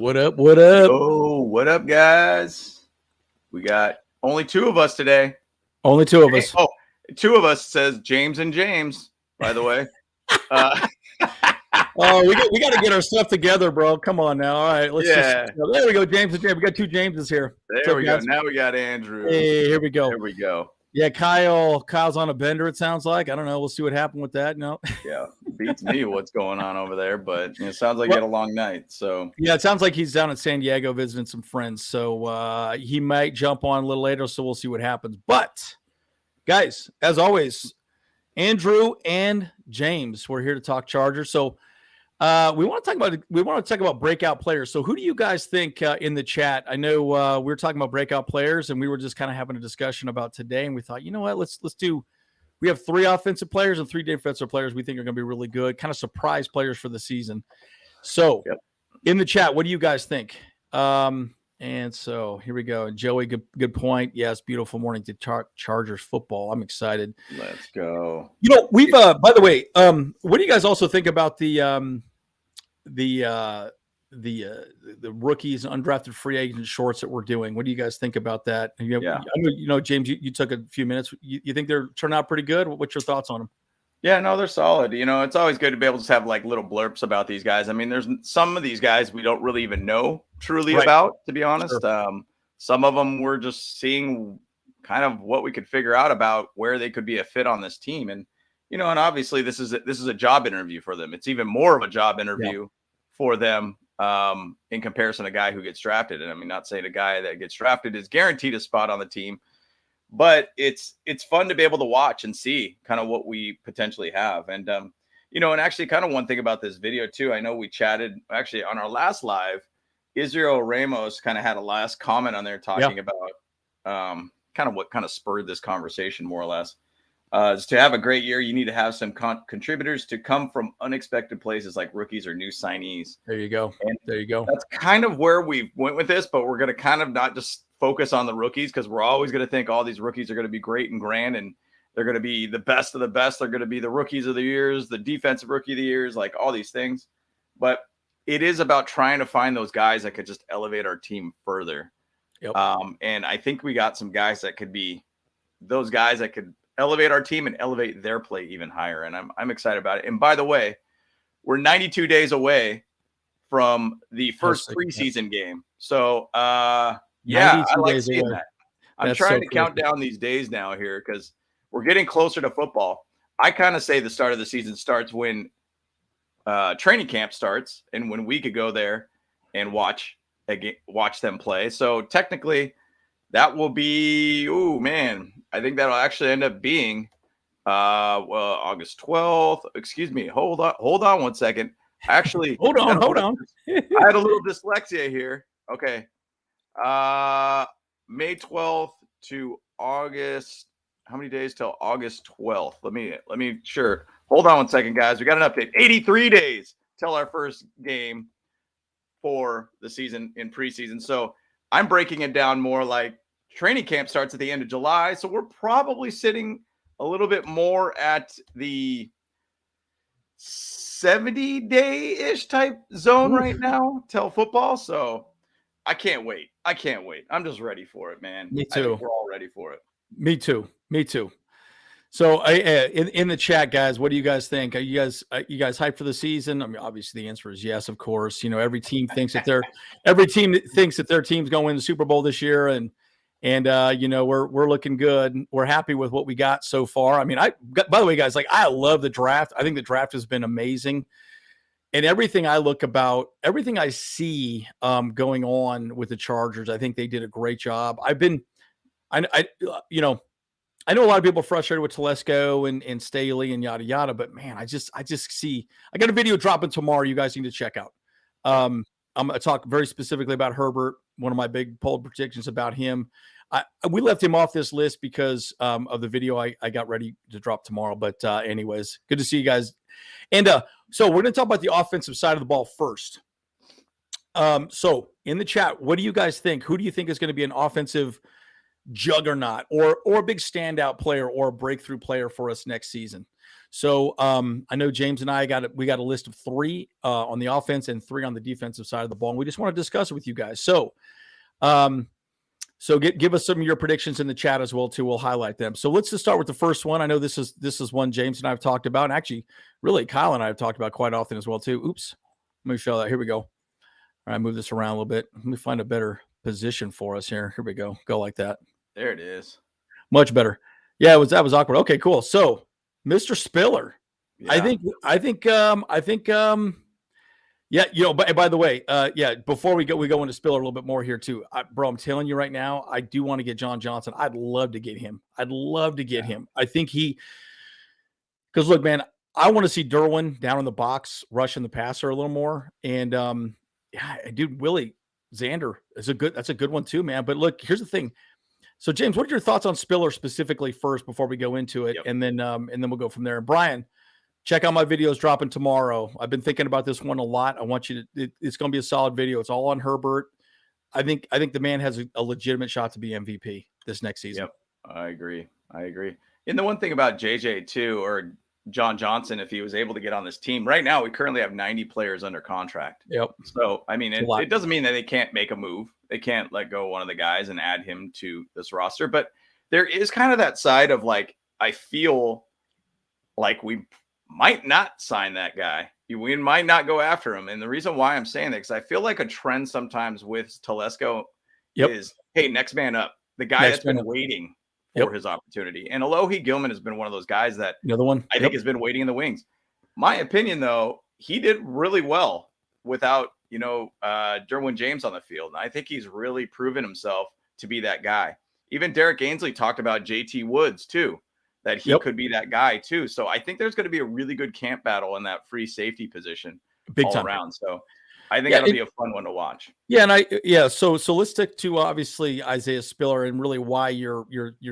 What up? What up? Oh, what up, guys? We got only two of us today. Only two of us. Oh, two of us says James and James, by the way. Oh, we got to get our stuff together, bro. Come on now. All right, let's Yeah. there we go, James and James. We got two Jameses here. There we go. Now we got Andrew. Hey, here we go. There we go. Yeah, Kyle's on a bender, it sounds like. I don't know. We'll see what happened with that. No. Yeah, beats me what's going on over there, but it sounds like he had a long night. So yeah, it sounds like he's down in San Diego visiting some friends. So he might jump on a little later, so we'll see what happens. But guys, as always, Andrew and James, we're here to talk Chargers. So we want to talk about breakout players. So who do you guys think in the chat? I know we were talking about breakout players, and we were just kind of having a discussion about today, and we thought, you know what, let's do. We have 3 offensive players and 3 defensive players we think are going to be really good, kind of surprise players for the season. So in the chat, what do you guys think? And so here we go. And Joey, good point. Yes, beautiful morning to Chargers football. I'm excited. Let's go. You know, we've by the way, what do you guys also think about the rookies and undrafted free agent shorts that we're doing? What do you guys think about that? I know, James, you took a few minutes. You think they're turning out pretty good? What's your thoughts on them? Yeah, no, they're solid. You know, it's always good to be able to have like little blurps about these guys. I mean, there's some of these guys we don't really even know truly about, to be honest. Sure. Some of them we're just seeing kind of what we could figure out about where they could be a fit on this team. And, you know, and obviously this is a job interview for them. It's even more of a job interview for them in comparison to a guy who gets drafted. And I mean, not saying a guy that gets drafted is guaranteed a spot on the team, but it's fun to be able to watch and see kind of what we potentially have. And, you know, and actually kind of one thing about this video too, I know we chatted actually on our last live, Israel Ramos kind of had a last comment on there talking about kind of what kind of spurred this conversation more or less. Is to have a great year, you need to have some contributors to come from unexpected places like rookies or new signees. There you go. And there you go. That's kind of where we went with this, but we're going to kind of not just focus on the rookies because we're always going to think all these rookies are going to be great and grand and they're going to be the best of the best. They're going to be the rookies of the years, the defensive rookie of the years, like all these things. But it is about trying to find those guys that could just elevate our team further. Yep. And I think we got some guys that could be those guys that could elevate our team and elevate their play even higher. And I'm excited about it. And by the way, we're 92 days away from the first preseason game. So, I like seeing that. I'm trying to count down these days now here because we're getting closer to football. I kind of say the start of the season starts when training camp starts and when we could go there and watch them play. So technically that will be, I think that'll actually end up being August 12th. Excuse me. Hold on 1 second. Actually, hold on. I had a little dyslexia here. Okay. May 12th to August. How many days till August 12th? Let me sure. Hold on 1 second, guys. We got an update. 83 days till our first game for the season in preseason. So I'm breaking it down more like training camp starts at the end of July. So we're probably sitting a little bit more at the 70-day-ish type zone right now till football. So I can't wait. I'm just ready for it, man. Me too. We're all ready for it. Me too. So in the chat, guys, what do you guys think? Are you guys hyped for the season? I mean, obviously the answer is yes, of course. You know, every team thinks that their team's going to win the Super Bowl this year, and you know, we're looking good. We're happy with what we got so far. I mean, by the way, guys, like I love the draft. I think the draft has been amazing. And everything I see going on with the Chargers, I think they did a great job. I know a lot of people are frustrated with Telesco and Staley and yada yada, but man, I got a video dropping tomorrow. You guys need to check out. I'm going to talk very specifically about Herbert. One of my big poll predictions about him. We left him off this list because of the video I got ready to drop tomorrow. But anyways, good to see you guys. And so we're going to talk about the offensive side of the ball first. So in the chat, what do you guys think? Who do you think is going to be an offensive juggernaut or a big standout player or a breakthrough player for us next season? So I know James and I got a list of 3 on the offense and 3 on the defensive side of the ball. And we just want to discuss it with you guys. So give us some of your predictions in the chat as well too. We'll highlight them. So let's just start with the first one. I know this is one James and I have talked about, and actually really Kyle and I have talked about quite often as well too. Oops. Let me show that. Here we go. All right, move this around a little bit. Let me find a better position for us here. Here we go. Go like that. There it is. Much better. Yeah, that was awkward. Okay, cool. So, Mr. Spiller. Yeah. I think yeah, by the way, before we go into Spiller a little bit more here too. Bro, I'm telling you right now, I do want to get John Johnson. I'd love to get him. I think because look, man, I want to see Derwin down in the box, rushing the passer a little more. And dude, Willie Xander is that's a good one too, man. But look, here's the thing. So, James, what are your thoughts on Spiller specifically first before we go into it, and then we'll go from there. And Brian, check out my videos dropping tomorrow. I've been thinking about this one a lot. I want you to. It's going to be a solid video. It's all on Herbert. I think the man has a legitimate shot to be MVP this next season. Yep, I agree. And the one thing about JJ too, or John Johnson, if he was able to get on this team right now, we currently have 90 players under contract. Yep. So I mean, it doesn't mean that they can't make a move. They can't let go one of the guys and add him to this roster. But there is kind of that side of like, I feel like we might not sign that guy. We might not go after him. And the reason why I'm saying that, because I feel like a trend sometimes with Telesco is, hey, next man up. The guy that's been waiting for his opportunity. And Alohi Gilman has been one of those guys that another one I think has been waiting in the wings. My opinion, though, he did really well without, Derwin James on the field. And I think he's really proven himself to be that guy. Even Derek Ainsley talked about JT Woods, too, that he could be that guy, too. So I think there's going to be a really good camp battle in that free safety position big all time around. So I think that'll be a fun one to watch. Yeah, so let's stick to obviously Isaiah Spiller and really why you're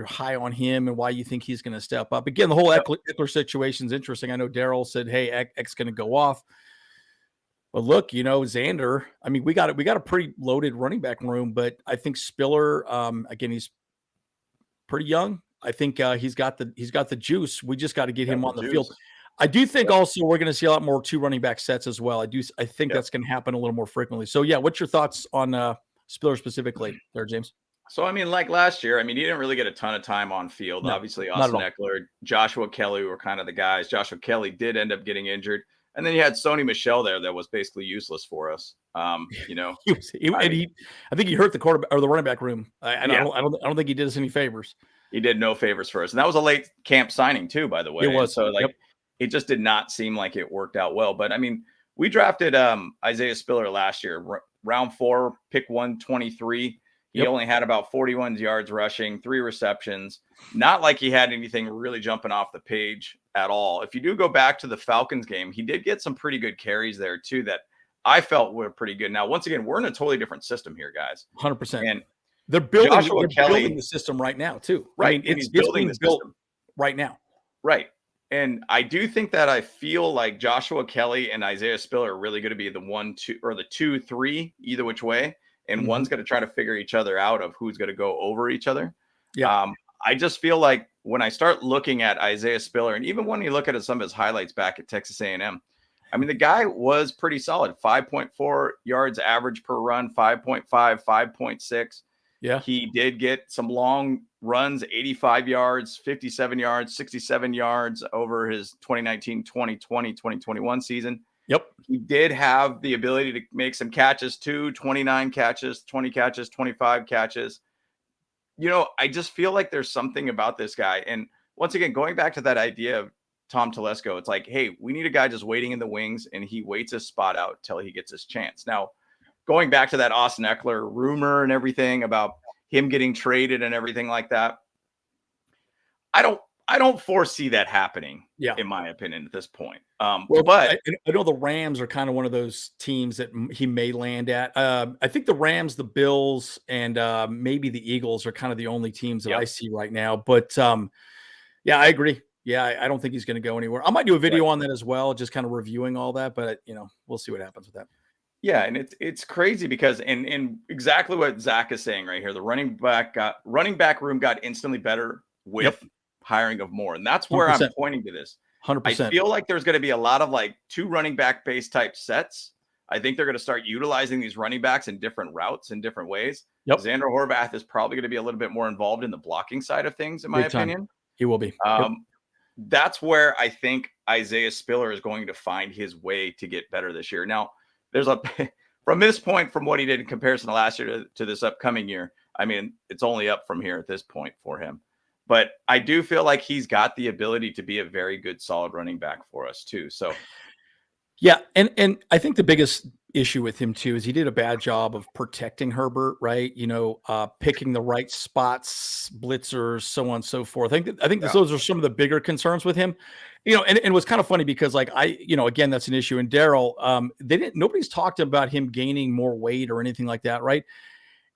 high on him and why you think he's going to step up. Again, the whole Eckler situation is interesting. I know Daryl said, "Hey, Eck's going to go off," but look, Xander. I mean, we got a pretty loaded running back room, but I think Spiller, again, he's pretty young. I think he's got the juice. We just got to get him on the field. I do think also we're going to see a lot more 2 running back sets as well. I think that's going to happen a little more frequently. So yeah, what's your thoughts on Spiller specifically there, James? So I mean, like last year, he didn't really get a ton of time on field. No, obviously, Austin Eckler, Joshua Kelly were kind of the guys. Joshua Kelly did end up getting injured, and then you had Sony Michel there that was basically useless for us. I think he hurt the quarterback or the running back room. I don't think he did us any favors. He did no favors for us, and that was a late camp signing too, by the way. It was. And so it just did not seem like it worked out well. But I mean, we drafted Isaiah Spiller last year, round 4, pick 123. He only had about 41 yards rushing, 3 receptions. Not like he had anything really jumping off the page at all. If you do go back to the Falcons game, he did get some pretty good carries there too that I felt were pretty good. Now, once again, we're in a totally different system here, guys. 100%. And they're building the system right now too. Right. It's building the system right now. Right. And I do think that I feel like Joshua Kelly and Isaiah Spiller are really going to be the 1, 2, or the 2, 3, either which way. And one's going to try to figure each other out of who's going to go over each other. Yeah. I just feel like when I start looking at Isaiah Spiller, and even when you look at some of his highlights back at Texas A&M, the guy was pretty solid. 5.4 yards average per run, 5.5, 5.6. Yeah. He did get some long runs, 85 yards, 57 yards, 67 yards over his 2019, 2020, 2021 season. Yep. He did have the ability to make some catches too, 29 catches, 20 catches, 25 catches. I just feel like there's something about this guy. And once again, going back to that idea of Tom Telesco, it's like, hey, we need a guy just waiting in the wings, and he waits his spot out till he gets his chance. Now, going back to that Austin Eckler rumor and everything about him getting traded and everything like that, I don't foresee that happening. Yeah, in my opinion, at this point. But I know the Rams are kind of one of those teams that he may land at. I think the Rams, the Bills, and maybe the Eagles are kind of the only teams that I see right now. But yeah, I agree. Yeah, I don't think he's going to go anywhere. I might do a video on that as well, just kind of reviewing all that. But we'll see what happens with that. Yeah, and it's crazy because and exactly what Zach is saying right here, the running back room got instantly better with hiring of more, and that's where 100%. I'm pointing to this. I 100%. feel like there's going to be a lot of like 2 running back base type sets. I think they're going to start utilizing these running backs in different routes in different ways. Yep. Xander Horvath is probably going to be a little bit more involved in the blocking side of things, in my Big time. opinion. He will be. That's where I think Isaiah Spiller is going to find his way to get better this year. Now, there's from this point, from what he did in comparison to last year to this upcoming year, I mean, it's only up from here at this point for him. But I do feel like he's got the ability to be a very good, solid running back for us too. So, yeah, and I think the biggest issue with him too is he did a bad job of protecting Herbert, right? Picking the right spots, blitzers, so on and so forth. I think those are some of the bigger concerns with him. And it was kind of funny because again, that's an issue. And Darryl, nobody's talked about him gaining more weight or anything like that, right?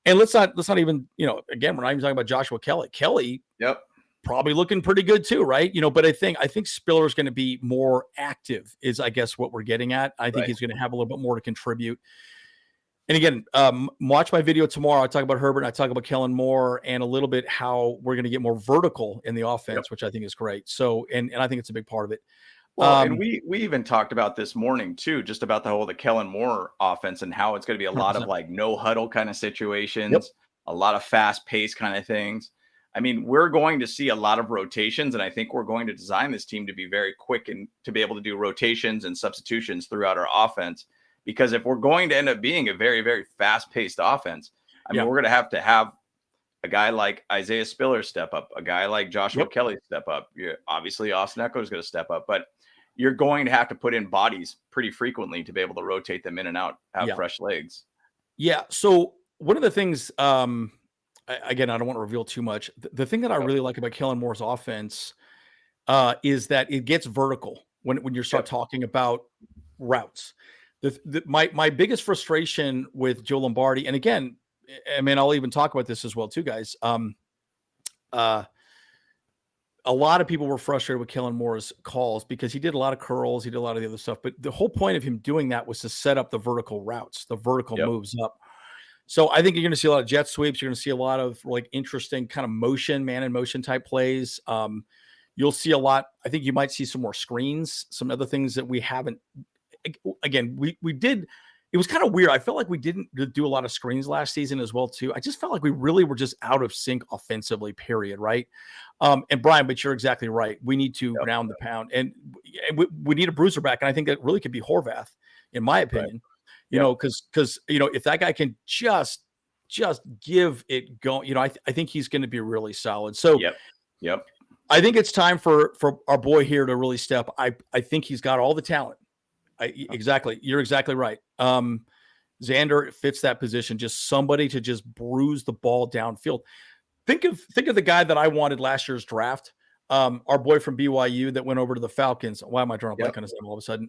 And let's not even, again, we're not even talking about Joshua Kelly. Kelly, yep, probably looking pretty good too, right? But I think Spiller is going to be more active, is I guess what we're getting at. I think he's going to have a little bit more to contribute. And again, watch my video tomorrow. I talk about Herbert, and I talk about Kellen Moore, and a little bit how we're going to get more vertical in the offense, which I think is great. So, and I think it's a big part of it. Well, and we even talked about this morning too, just about the Kellen Moore offense and how it's going to be a 100%. Lot of like no huddle kind of situations, a lot of fast pace kind of things. I mean, we're going to see a lot of rotations, and I think we're going to design this team to be very quick and to be able to do rotations and substitutions throughout our offense. Because if we're going to end up being a very, very fast paced offense, I mean, we're going to have a guy like Isaiah Spiller step up, a guy like Joshua Kelly step up. Obviously, Austin Eckler is going to step up, but you're going to have to put in bodies pretty frequently to be able to rotate them in and out, have fresh legs. Yeah. So one of the things, again, I don't want to reveal too much. The thing that I really like about Kellen Moore's offense is that it gets vertical when you start talking about routes. My biggest frustration with Joe Lombardi, and again, I mean, I'll even talk about this as well too, guys. A lot of people were frustrated with Kellen Moore's calls because he did a lot of curls. He did a lot of the other stuff. But the whole point of him doing that was to set up the vertical routes, the vertical moves up. So I think you're going to see a lot of jet sweeps. You're going to see a lot of like interesting kind of man in motion type plays. You'll see a lot. I think you might see some more screens, some other things that we haven't. Again, we did. It was kind of weird. I felt like we didn't do a lot of screens last season as well, too. I just felt like we really were just out of sync offensively, period, right? And Brian, but you're exactly right. We need to round the pound, and we need a bruiser back. And I think that really could be Horvath, in my opinion, because if that guy can just give it going, I think he's going to be really solid. So, I think it's time for our boy here to really step. I think he's got all the talent. Exactly. You're exactly right. Xander fits that position, just somebody to just bruise the ball downfield. Think of the guy that I wanted last year's draft. Our boy from BYU that went over to the Falcons. Why am I drawing a blank on his name all of a sudden?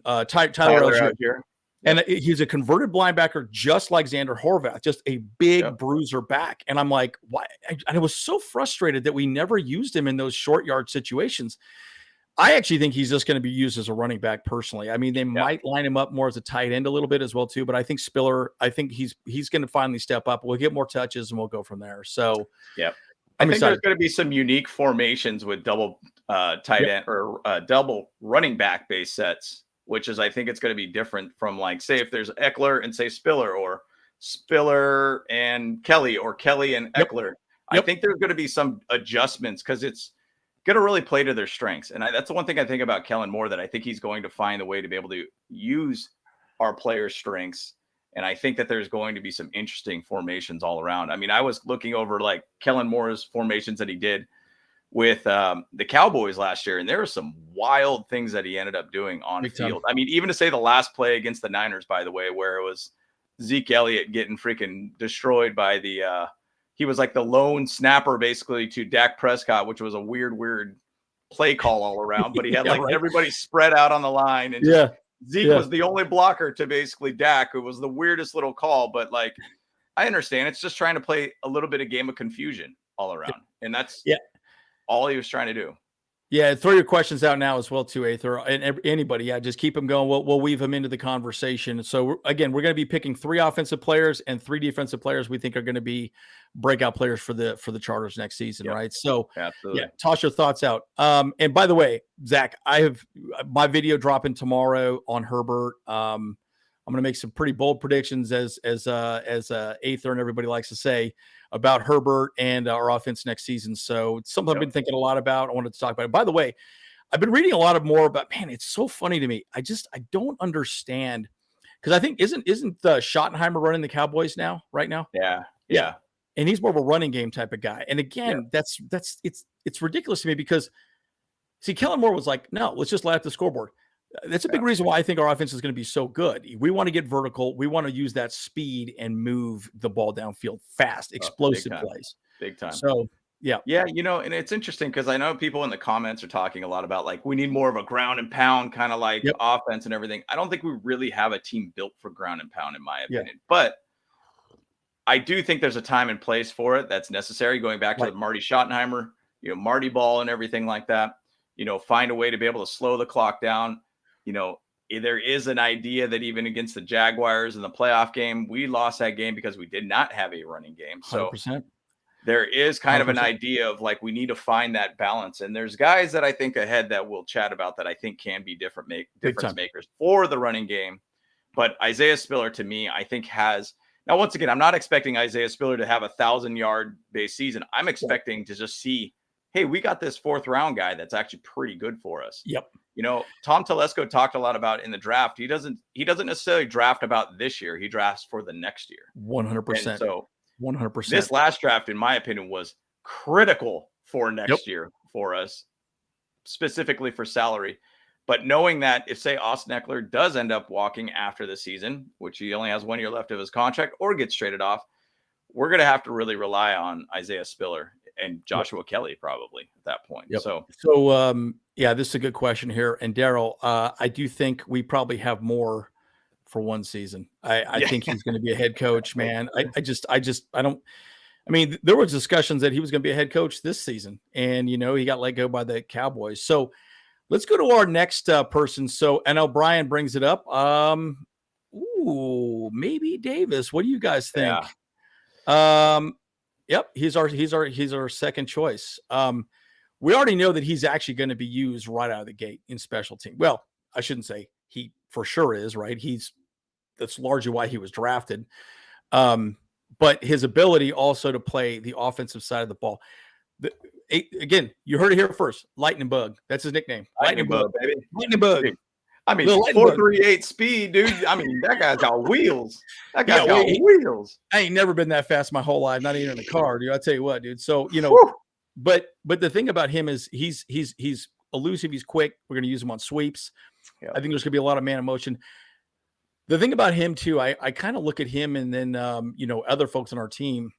Tyler Algier. And he's a converted linebacker, just like Xander Horvath, just a big bruiser back. And I'm like, why? I was so frustrated that we never used him in those short yard situations. I actually think he's just going to be used as a running back personally. I mean, they might line him up more as a tight end a little bit as well too, but I think Spiller, he's going to finally step up. We'll get more touches and we'll go from there. So, I think there's going to be some unique formations with double tight end or double running back base sets, which is, I think it's going to be different from like, say if there's Eckler and say Spiller, or Spiller and Kelly, or Kelly and Eckler. I think there's going to be some adjustments because it's going to really play to their strengths. And that's the one thing I think about Kellen Moore, that I think he's going to find a way to be able to use our players' strengths. And I think that there's going to be some interesting formations all around. I mean, I was looking over like Kellen Moore's formations that he did with the Cowboys last year, and there were some wild things that he ended up doing on the field. I mean, even to say the last play against the Niners, by the way, where it was Zeke Elliott getting freaking destroyed by he was like the lone snapper basically to Dak Prescott, which was a weird play call all around, but he had everybody spread out on the line, and Zeke was the only blocker to basically Dak. It was the weirdest little call, but like, I understand it's just trying to play a little bit of game of confusion all around. And that's all he was trying to do. Yeah, throw your questions out now as well too, Aether, and anybody. Yeah, just keep them going. We'll weave them into the conversation. So we're going to be picking 3 offensive players and 3 defensive players we think are going to be breakout players for the Chargers next season, right? So absolutely. Yeah, toss your thoughts out. And by the way, Zach, I have my video dropping tomorrow on Herbert. I'm going to make some pretty bold predictions as Aether and everybody likes to say about Herbert and our offense next season. So it's something I've been thinking a lot about. I wanted to talk about it. By the way, I've been reading a lot more about, man, it's so funny to me. I don't understand, because I think isn't Schottenheimer running the Cowboys right now? Yeah. And he's more of a running game type of guy. And again, that's it's ridiculous to me, because see, Kellen Moore was like, no, let's just light up the scoreboard. That's a big reason why I think our offense is going to be so good. We want to get vertical. We want to use that speed and move the ball downfield fast, explosive plays. Big time. So, yeah. Yeah, and it's interesting because I know people in the comments are talking a lot about, like, we need more of a ground and pound kind of like offense and everything. I don't think we really have a team built for ground and pound, in my opinion. But I do think there's a time and place for it that's necessary, going back to the Marty Schottenheimer, Marty ball and everything like that. Find a way to be able to slow the clock down. There is an idea that even against the Jaguars in the playoff game, we lost that game because we did not have a running game. So 100%. There is kind 100%. of an idea of, like, we need to find that balance. And there's guys that I think ahead that we'll chat about that I think can be difference makers for the running game. But Isaiah Spiller, to me, I think has – now, once again, I'm not expecting Isaiah Spiller to have a 1,000-yard base season. I'm expecting to just see, hey, we got this 4th-round guy that's actually pretty good for us. Yep. Tom Telesco talked a lot about in the draft. He doesn't necessarily draft about this year. He drafts for the next year. 100%. And so 100%. this last draft, in my opinion, was critical for next year for us, specifically for salary. But knowing that if, say, Austin Eckler does end up walking after the season, which he only has 1 year left of his contract, or gets traded off, we're going to have to really rely on Isaiah Spiller and Joshua Kelly probably at that point. So yeah, this is a good question here. And Daryl, I do think we probably have more for one season. I think he's going to be a head coach, man. I mean, there was discussions that he was going to be a head coach this season, and, he got let go by the Cowboys. So let's go to our next person. So I know Brian brings it up. Maybe Davis. What do you guys think? Yep. He's our second choice. We already know that he's actually going to be used right out of the gate in special team. Well, I shouldn't say he for sure is, right. That's largely why he was drafted. But his ability also to play the offensive side of the ball. Again, you heard it here first. Lightning Bug. That's his nickname. Lightning Bug, baby. Lightning Bug. I mean, 4.38 speed, dude. I mean, that guy's got wheels. That guy's got wheels. I ain't never been that fast my whole life, not even in a car, dude. I tell you what, dude. So, but the thing about him is he's elusive. He's quick. We're going to use him on sweeps. Yep. I think there's going to be a lot of man in motion. The thing about him too, I kind of look at him and then, other folks on our team,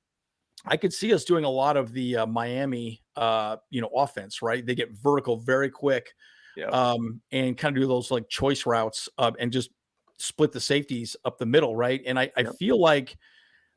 I could see us doing a lot of the Miami, offense, right? They get vertical very quick. Yep. And kind of do those like choice routes and just split the safeties up the middle, right? And I feel like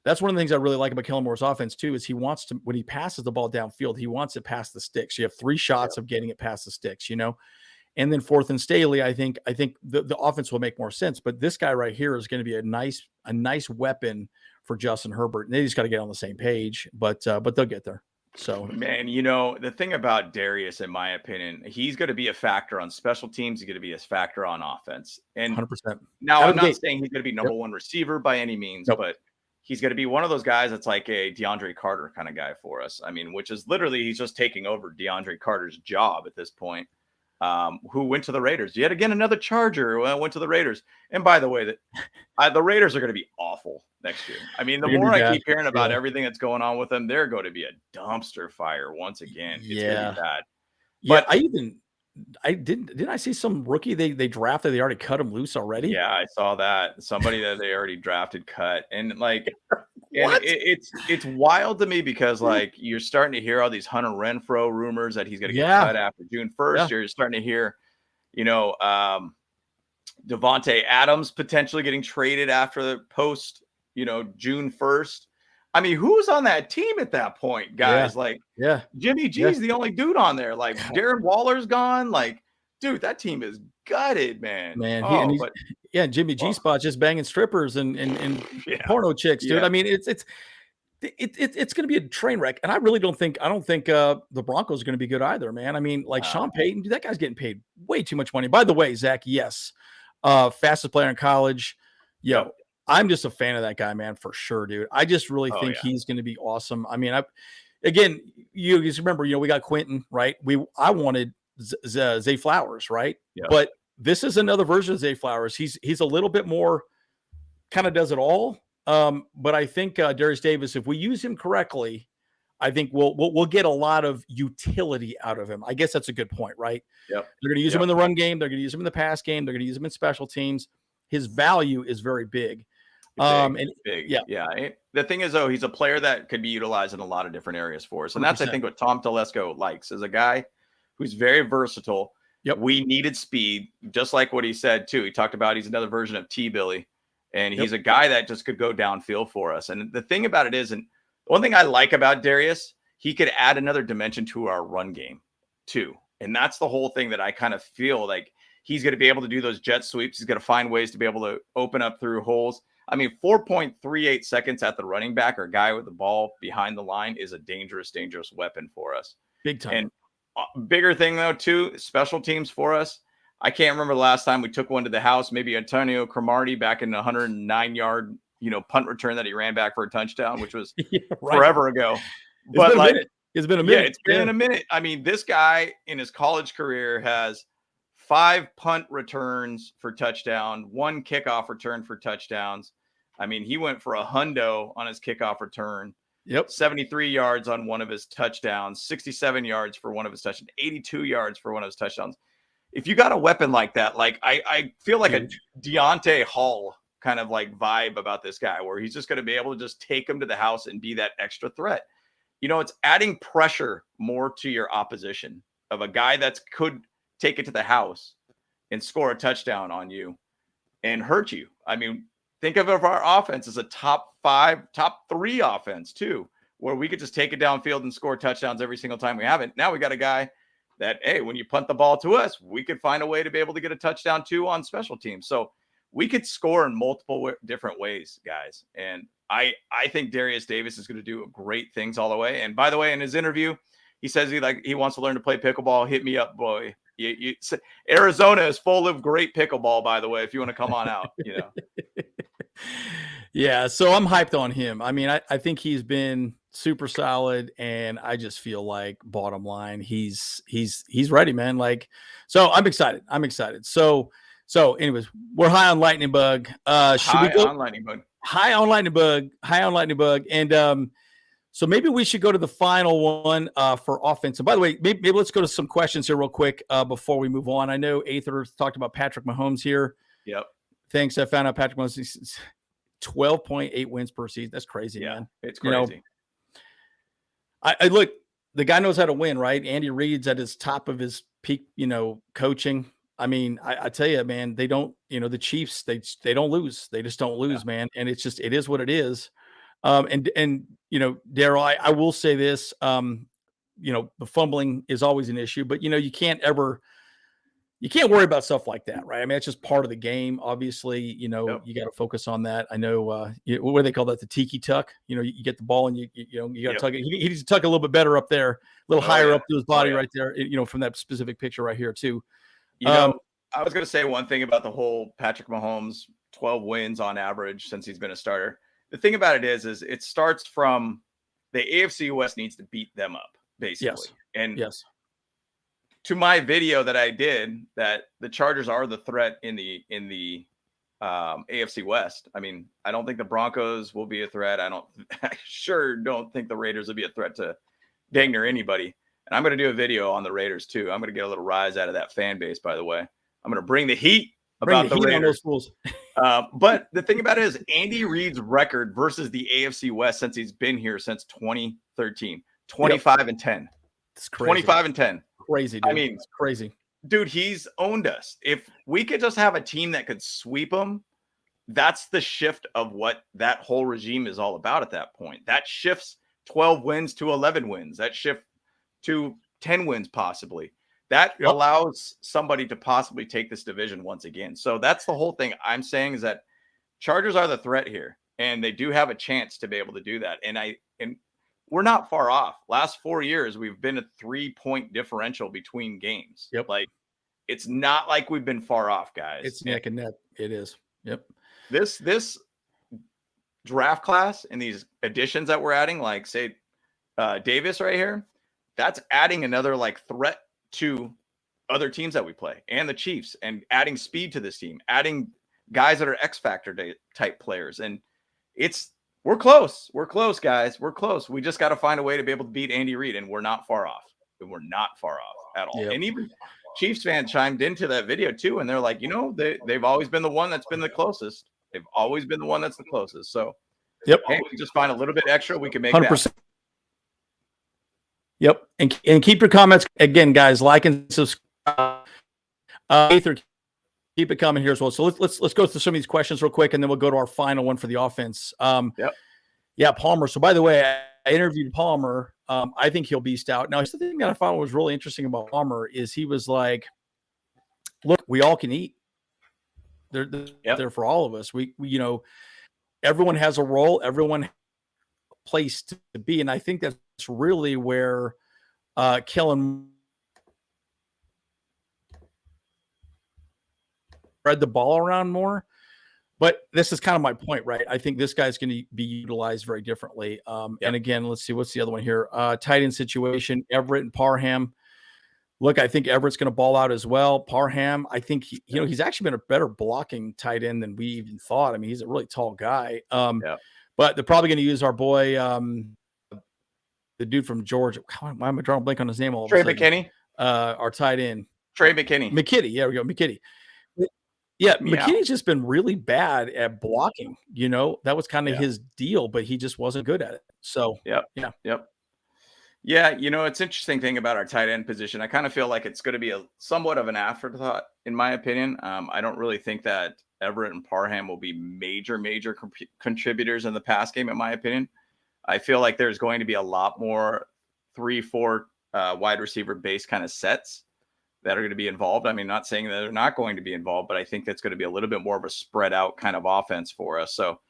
that's one of the things I really like about Kellen Moore's offense too, is he wants to, when he passes the ball downfield, he wants it past the sticks. You have 3 shots of getting it past the sticks, and then 4th and Staley, I think the offense will make more sense. But this guy right here is going to be a nice weapon for Justin Herbert. And they just got to get on the same page, but they'll get there. So, man, the thing about Darius, in my opinion, he's going to be a factor on special teams. He's going to be a factor on offense. And 100%. Now, I'm not saying he's going to be number 1 receiver by any means, but he's going to be one of those guys that's like a DeAndre Carter kind of guy for us. I mean, which is literally, he's just taking over DeAndre Carter's job at this point, who went to the Raiders. Yet again, another Charger went to the Raiders. And by the way, the Raiders are going to be awful next year. I mean, the more I keep hearing about everything that's going on with them, they're going to be a dumpster fire once again. It's going to be bad. But didn't I see some rookie they drafted, they already cut him loose already? Yeah, I saw that. Somebody that they already drafted cut. And like and it's wild to me because like you're starting to hear all these Hunter Renfrow rumors that he's going to get cut after June 1st. Yeah. You're starting to hear, Devontae Adams potentially getting traded after the post, June 1st. I mean, who's on that team at that point, guys? Like, Jimmy G's the only dude on there. Like, Darren Waller's gone. Like, dude, that team is gutted, man. Jimmy G spot just banging strippers and porno chicks, dude. I mean, it's going to be a train wreck, and I don't think the Broncos are going to be good either, man. I mean, like Sean Payton, dude, that guy's getting paid way too much money. By the way, Zach, yes, fastest player in college. I'm just a fan of that guy, man, for sure, dude. I just really think he's going to be awesome. I mean, you just remember, we got Quinton, right? I wanted Zay Flowers, right? Yeah. But this is another version of Zay Flowers. He's a little bit more, kind of does it all. But I think Darius Davis, if we use him correctly, I think we'll get a lot of utility out of him. I guess that's a good point, right? Yep. They're going to use him in the run game. They're going to use him in the pass game. They're going to use him in special teams. His value is very big. Big. The thing is, though, he's a player that could be utilized in a lot of different areas for us. And that's, 100%. I think, what Tom Telesco likes, is a guy who's very versatile. Yep. We needed speed, just like what he said, too. He talked about he's another version of T-Billy. And he's a guy that just could go downfield for us. And the thing about it is, and one thing I like about Darius, he could add another dimension to our run game, too. And that's the whole thing that I kind of feel like he's going to be able to do those jet sweeps. He's going to find ways to be able to open up through holes. I mean, 4.38 seconds at the running back or guy with the ball behind the line is a dangerous, dangerous weapon for us. Big time. And bigger thing, though, too, special teams for us. I can't remember the last time we took one to the house. Maybe Antonio Cromartie back in the 109-yard, punt return that he ran back for a touchdown, which was forever ago. But it's been a minute. Yeah, it's been a minute. I mean, this guy in his college career has 5 punt returns for touchdown, 1 kickoff return for touchdowns. I mean, he went for a hundo on his kickoff return. Yep. 73 yards on one of his touchdowns, 67 yards for one of his touchdowns, 82 yards for one of his touchdowns. If you got a weapon like that, like I feel like a Deontay Hall kind of like vibe about this guy, where he's just going to be able to just take him to the house and be that extra threat. It's adding pressure more to your opposition of a guy that could take it to the house and score a touchdown on you and hurt you. I mean, think of our offense as a top 3 offense too, where we could just take it downfield and score touchdowns every single time we have it. Now we got a guy that, hey, when you punt the ball to us, we could find a way to be able to get a touchdown too on special teams. So we could score in multiple different ways, guys. And I think Darius Davis is going to do great things all the way. And by the way, in his interview, he says he wants to learn to play pickleball. Hit me up, boy. Arizona is full of great pickleball, by the way, if you want to come on out, Yeah, so I'm hyped on him. I mean, I think he's been super solid, and I just feel like, bottom line, he's ready, man. Like, so I'm excited. So anyways, we're high on Lightning Bug. Should we go on Lightning Bug? High on Lightning Bug. And so maybe we should go to the final one for offense. And by the way, maybe let's go to some questions here real quick before we move on. I know Aether talked about Patrick Mahomes here. Yep. Thanks. I found out Patrick Mahomes 12.8 wins per season. That's crazy, man. It's crazy. I look, the guy knows how to win, right? Andy Reid's at his top of his peak, coaching. I mean, I tell you, man, they don't, the Chiefs, they don't lose. They just don't lose, man. And it is what it is. And Daryl, I will say this, the fumbling is always an issue, but you can't worry about stuff like that, right? I mean, it's just part of the game. Obviously, you got to focus on that. I know, what do they call that? The tiki tuck. You get the ball and you got to tuck it. He needs to tuck a little bit better up there, a little higher up to his body right there. From that specific picture right here too. I was going to say one thing about the whole Patrick Mahomes 12 wins on average since he's been a starter. The thing about it is it starts from the AFC West needs to beat them up, basically. Yes. And yes. To my video that I did, that the Chargers are the threat in the AFC West. I mean, I don't think the Broncos will be a threat. I sure don't think the Raiders will be a threat to dang near anybody. And I'm going to do a video on the Raiders too. I'm going to get a little rise out of that fan base, by the way. I'm going to bring the heat about the Raiders. On those fools. But the thing about it is Andy Reid's record versus the AFC West since he's been here since 2013, 25-10. It's crazy. 25-10. Crazy, dude. I mean, it's crazy. Dude, he's owned us. If we could just have a team that could sweep them, that's the shift of what that whole regime is all about at that point. That shifts 12 wins to 11 wins. That shift to 10 wins possibly. That allows somebody to possibly take this division once again. So that's the whole thing I'm saying, is that Chargers are the threat here, and they do have a chance to be able to do that. And we're not far off. Last 4 years, we've been a 3-point differential between games. Yep. Like, it's not like we've been far off, guys. It's neck and neck. It is. Yep. This draft class and these additions that we're adding, like say Davis right here, that's adding another like threat to other teams that we play and the Chiefs, and adding speed to this team, adding guys that are X factor type players. And we're close. We're close, guys. We're close. We just got to find a way to be able to beat Andy Reid, and we're not far off. We're not far off at all. Yep. And even Chiefs fans chimed into that video too, and they're like, they've always been the one that's been the closest. They've always been the one that's the closest. So, hey, we can just find a little bit extra. We can make 100%. That. Yep. And keep your comments again, guys. Like and subscribe. Keep it coming here as well. So let's go through some of these questions real quick, and then we'll go to our final one for the offense. Yeah, Palmer. So by the way, I interviewed Palmer. I think he'll beast out. Now, the thing that I found was really interesting about Palmer is he was like, "Look, we all can eat. They're for all of us. We everyone has a role. Everyone has a place to be." And I think that's really where Kellen spread the ball around more. But this is kind of my point, right? I think this guy's going to be utilized very differently. And again, let's see, what's the other one here? Tight end situation, Everett and Parham. Look, I think Everett's going to ball out as well. Parham, I think he's actually been a better blocking tight end than we even thought. I mean, he's a really tall guy. But they're probably going to use our boy, the dude from Georgia. Why am I drawing a blank on his name all of a sudden? Trey McKinney, our tight end. Trey McKinney. Yeah, we go, McKinney. Yeah, McKinney's just been really bad at blocking. That was kind of his deal, but he just wasn't good at it. So, Yeah, it's interesting thing about our tight end position. I kind of feel like it's going to be somewhat of an afterthought, in my opinion. I don't really think that Everett and Parham will be major contributors in the pass game, in my opinion. I feel like there's going to be a lot more 3-4 wide receiver base kind of sets that are going to be involved. I mean, not saying that they're not going to be involved, but I think that's going to be a little bit more of a spread out kind of offense for us. So,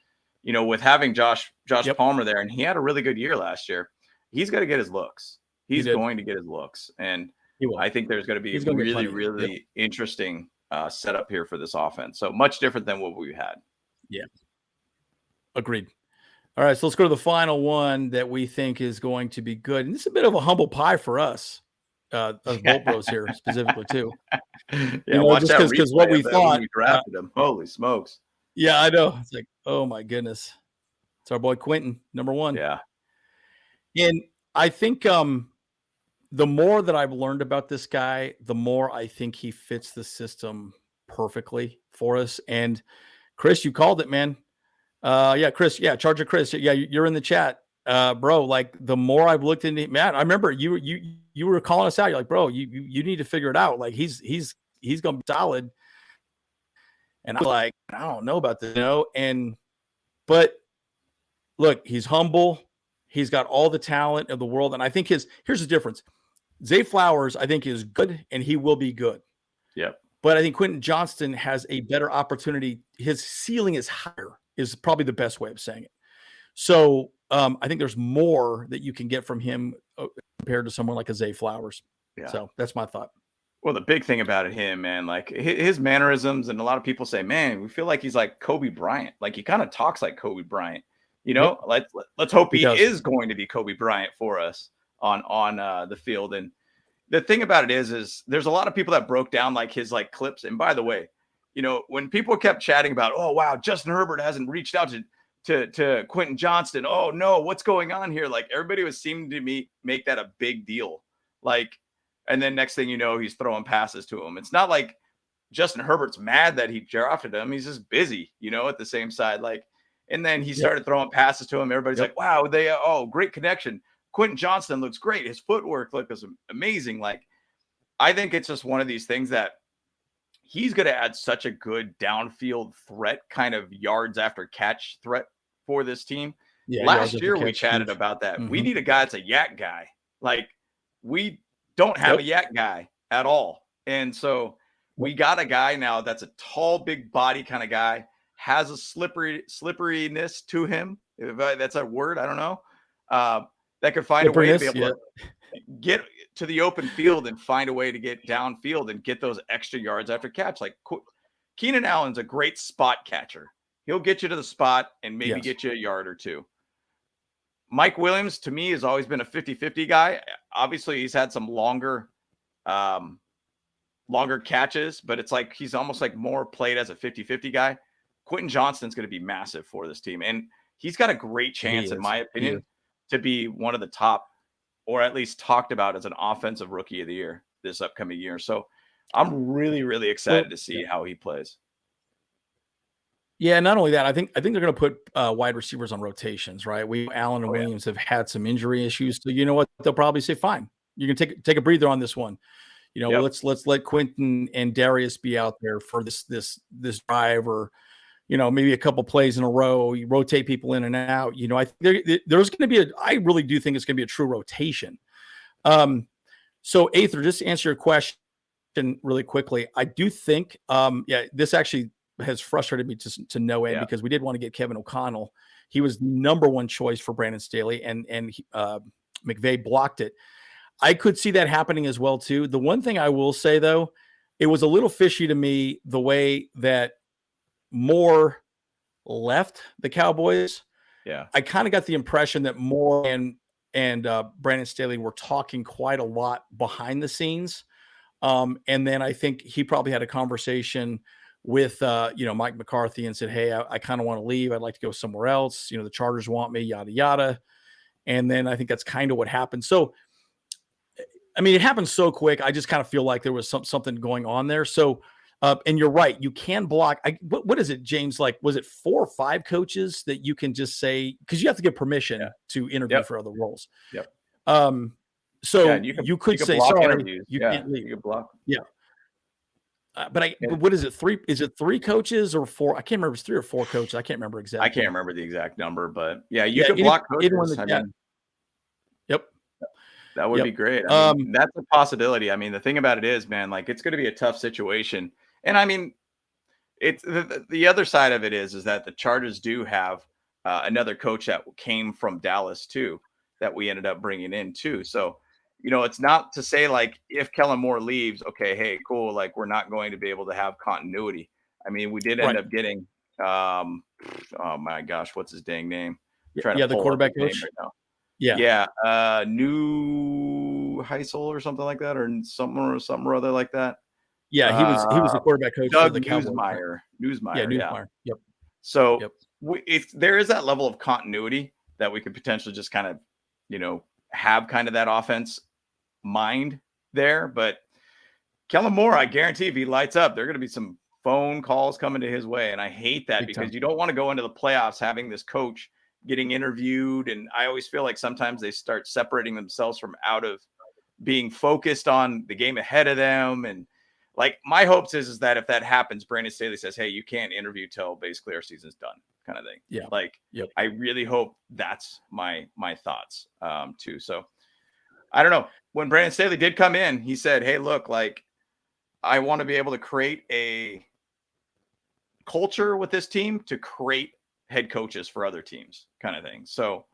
with having Josh Palmer there, and he had a really good year last year, he's going to get his looks. He's going to get his looks. And I think there's going to be really interesting setup here for this offense. So much different than what we had. Yeah. Agreed. All right. So let's go to the final one that we think is going to be good. And this is a bit of a humble pie for us. Bolt Bros here specifically too. Watch just because what we thought we drafted him. Holy smokes! Yeah, I know. It's like, oh my goodness, it's our boy Quinton, number 1. Yeah, and I think the more that I've learned about this guy, the more I think he fits the system perfectly for us. And Chris, you called it, man. Chris. Yeah, Charger Chris. Yeah, you're in the chat. Bro, like the more I've looked into, man, I remember you were calling us out. You're like, bro, you need to figure it out. Like he's gonna be solid. And I'm like, I don't know about this, but look, he's humble. He's got all the talent of the world. And I think here's the difference. Zay Flowers, I think, is good, and he will be good. Yeah. But I think Quinton Johnston has a better opportunity. His ceiling is higher, is probably the best way of saying it. So I think there's more that you can get from him compared to someone like a Zay Flowers. Yeah. So that's my thought. Well, the big thing about him, man, like his mannerisms, and a lot of people say, man, we feel like he's like Kobe Bryant. Like he kind of talks like Kobe Bryant. Let's hope he is going to be Kobe Bryant for us on the field. And the thing about it is there's a lot of people that broke down like his like clips. And by the way, when people kept chatting about, oh wow, Justin Herbert hasn't reached out to Quinton Johnston. Oh no, what's going on here? Like everybody was seeming to make that a big deal. Like, and then next thing you know, he's throwing passes to him. It's not like Justin Herbert's mad that he drafted him. He's just busy, at the same side. Like, and then he started throwing passes to him. Everybody's like, wow, great connection. Quinton Johnston looks great. His footwork looks amazing. Like, I think it's just one of these things that he's going to add such a good downfield threat, kind of yards after catch threat for this team. Yeah, Last year we chatted about that. We need a guy that's a yak guy. Like, we don't have a yak guy at all. And so we got a guy now that's a tall, big body kind of guy, has a slipperiness to him. If that's a word, I don't know. That could find a way to be able to get to the open field and find a way to get downfield and get those extra yards after catch. Like, Keenan Allen's a great spot catcher. He'll get you to the spot and maybe get you a yard or two. Mike Williams, to me, has always been a 50-50 guy. Obviously, he's had some longer catches, but it's like he's almost like more played as a 50-50 guy. Quinton Johnston's going to be massive for this team. And he's got a great chance, in my opinion, to be one of the top, or at least talked about as an offensive rookie of the year this upcoming year. So I'm really, really excited to see how he plays. Yeah, not only that, I think they're going to put wide receivers on rotations, right? Allen and Williams have had some injury issues, so you know what? They'll probably say, "Fine, you can take a breather on this one." You know, let's let Quinton and Darius be out there for this drive, or maybe a couple plays in a row. You rotate people in and out. You know, I think there's going to be I really do think it's going to be a true rotation. So Aether, just to answer your question really quickly, I do think, this actually has frustrated me to no end because we did want to get Kevin O'Connell. He was number one choice for Brandon Staley, and McVay blocked it. I could see that happening as well too. The one thing I will say though, it was a little fishy to me the way that Moore left the Cowboys. Yeah, I kind of got the impression that Moore and Brandon Staley were talking quite a lot behind the scenes, and then I think he probably had a conversation with Mike McCarthy and said, "Hey, I kind of want to leave. I'd like to go somewhere else. The Chargers want me, yada yada." And then I think that's kind of what happened. So, I mean, it happened so quick. I just kind of feel like there was something going on there. So, and you're right. You can block. What is it, James? Like, was it 4 or 5 coaches that you can just say, because you have to get permission to interview for other roles. Yep. So you could say, sorry, interviews. You can't leave. You can block. Yeah. But what is it? 3? Is it 3 coaches or 4? I can't remember. It's 3 or 4 coaches. I can't remember exactly. I can't remember the exact number, but you can block coaches. Yep. That would be great. I mean, that's a possibility. I mean, the thing about it is, man, like, it's going to be a tough situation. And I mean, it's the other side of it is that the Chargers do have another coach that came from Dallas too, that we ended up bringing in too. So, it's not to say like if Kellen Moore leaves, okay, hey, cool, like we're not going to be able to have continuity. I mean, we did end up getting, oh my gosh, what's his dang name? The quarterback coach right now. New Heisel or something like that, or something or other like that. Yeah, he was the quarterback coach Doug for the Cowboys. Newsmeyer. Yeah, Newsmeyer. Yep. So if there is that level of continuity that we could potentially just kind of, have kind of that offense mind there. But Kellen Moore, I guarantee if he lights up, there are going to be some phone calls coming to his way. And I hate that because you don't want to go into the playoffs having this coach getting interviewed. And I always feel like sometimes they start separating themselves from out of being focused on the game ahead of them. And like, my hopes is that if that happens, Brandon Staley says, "Hey, you can't interview till basically our season's done," kind of thing. Yeah. Like, I really hope that's my thoughts too. So I don't know. When Brandon Staley did come in, he said, "Hey, look, like, I want to be able to create a culture with this team to create head coaches for other teams," kind of thing. So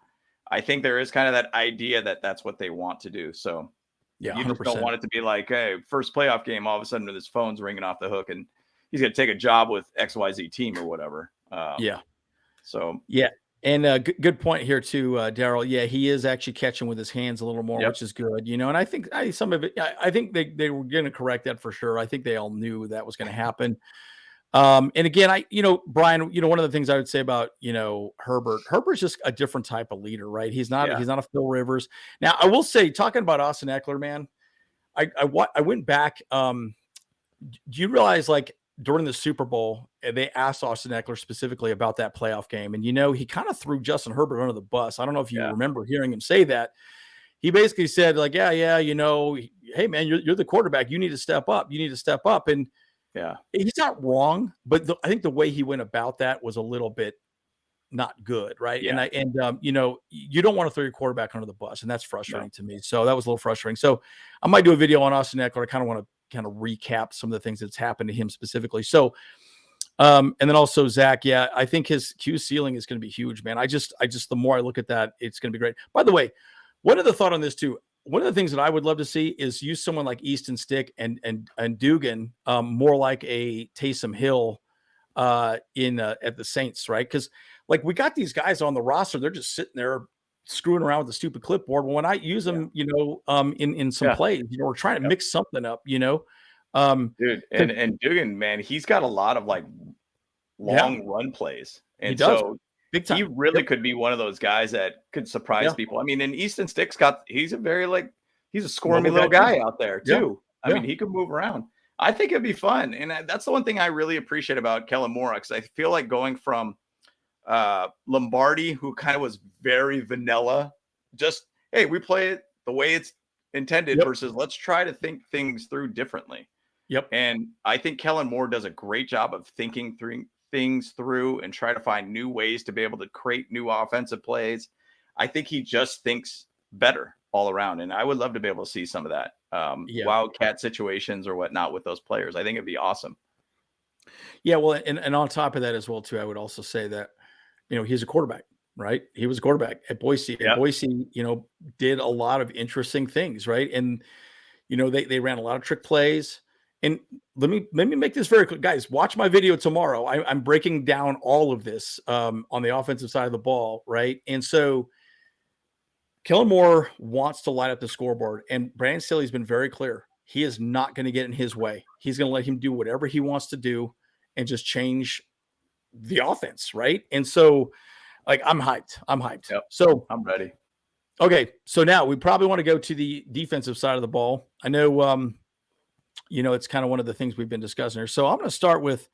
I think there is kind of that idea that that's what they want to do. So you just don't want it to be like, hey, first playoff game, all of a sudden his phone's ringing off the hook and he's going to take a job with XYZ team or whatever. So And good point here too, Daryl. Yeah, he is actually catching with his hands a little more, which is good, And I think some of it, I think they were going to correct that for sure. I think they all knew that was going to happen. And again, Brian, one of the things I would say about, Herbert's just a different type of leader, right? He's not a Phil Rivers. Now, I will say, talking about Austin Eckler, man, I went back. Do you realize, like, during the Super Bowl, they asked Austin Eckler specifically about that playoff game. And, he kind of threw Justin Herbert under the bus. I don't know if you remember hearing him say that. He basically said, like, hey, man, you're the quarterback. You need to step up. And Yeah. He's not wrong, but I think the way he went about that was a little bit not good, right? Yeah. You know, you don't want to throw your quarterback under the bus, and that's frustrating to me. So that was a little frustrating. So I might do a video on Austin Eckler. I kind of want to kind of recap some of the things that's happened to him specifically. So, and then also Zach, yeah, I think his Q ceiling is going to be huge, man. I just, the more I look at that, it's going to be great. By the way, one other thought on this too. One of the things that I would love to see is use someone like Easton Stick and Dugan more like a Taysom Hill in at the Saints, right? Because like we got these guys on the roster, they're just sitting there screwing around with the stupid clipboard. Well, when I use them, you know, in some plays, you know, we're trying to mix something up, you know. Dude, and Dugan, man, he's got a lot of like long run plays, and he does. so Big time. he really could be one of those guys that could surprise people. I mean, and Easton Stick's he's a very he's a squirmy little guy out there too. I mean, he could move around. I think it'd be fun, and that's the one thing I really appreciate about Kellen Moore, because I feel like going from Lombardi, who kind of was very vanilla, just hey, we play it the way it's intended, versus let's try to think things through differently. And I think Kellen Moore does a great job of thinking things through and try to find new ways to be able to create new offensive plays. I think he just thinks better all around, and I would love to be able to see some of that wildcat situations or whatnot with those players. I think it'd be awesome. Yeah, well, and on top of that as well too, I would also say that, you know, he's a quarterback, right? He was a quarterback at Boise. And Boise, you know, did a lot of interesting things, right? And you know, they ran a lot of trick plays. And let me make this very clear, guys. Watch my video tomorrow. I'm breaking down all of this on the offensive side of the ball, right? And so Kellen Moore wants to light up the scoreboard, and Brandon Staley's been very clear. He is not going to get in his way. He's going to let him do whatever he wants to do and just change the offense, right? And so, like, I'm hyped. So I'm ready. Okay, so now we probably want to go to the defensive side of the ball. I know, you know, it's kind of one of the things we've been discussing here. So I'm going to start with,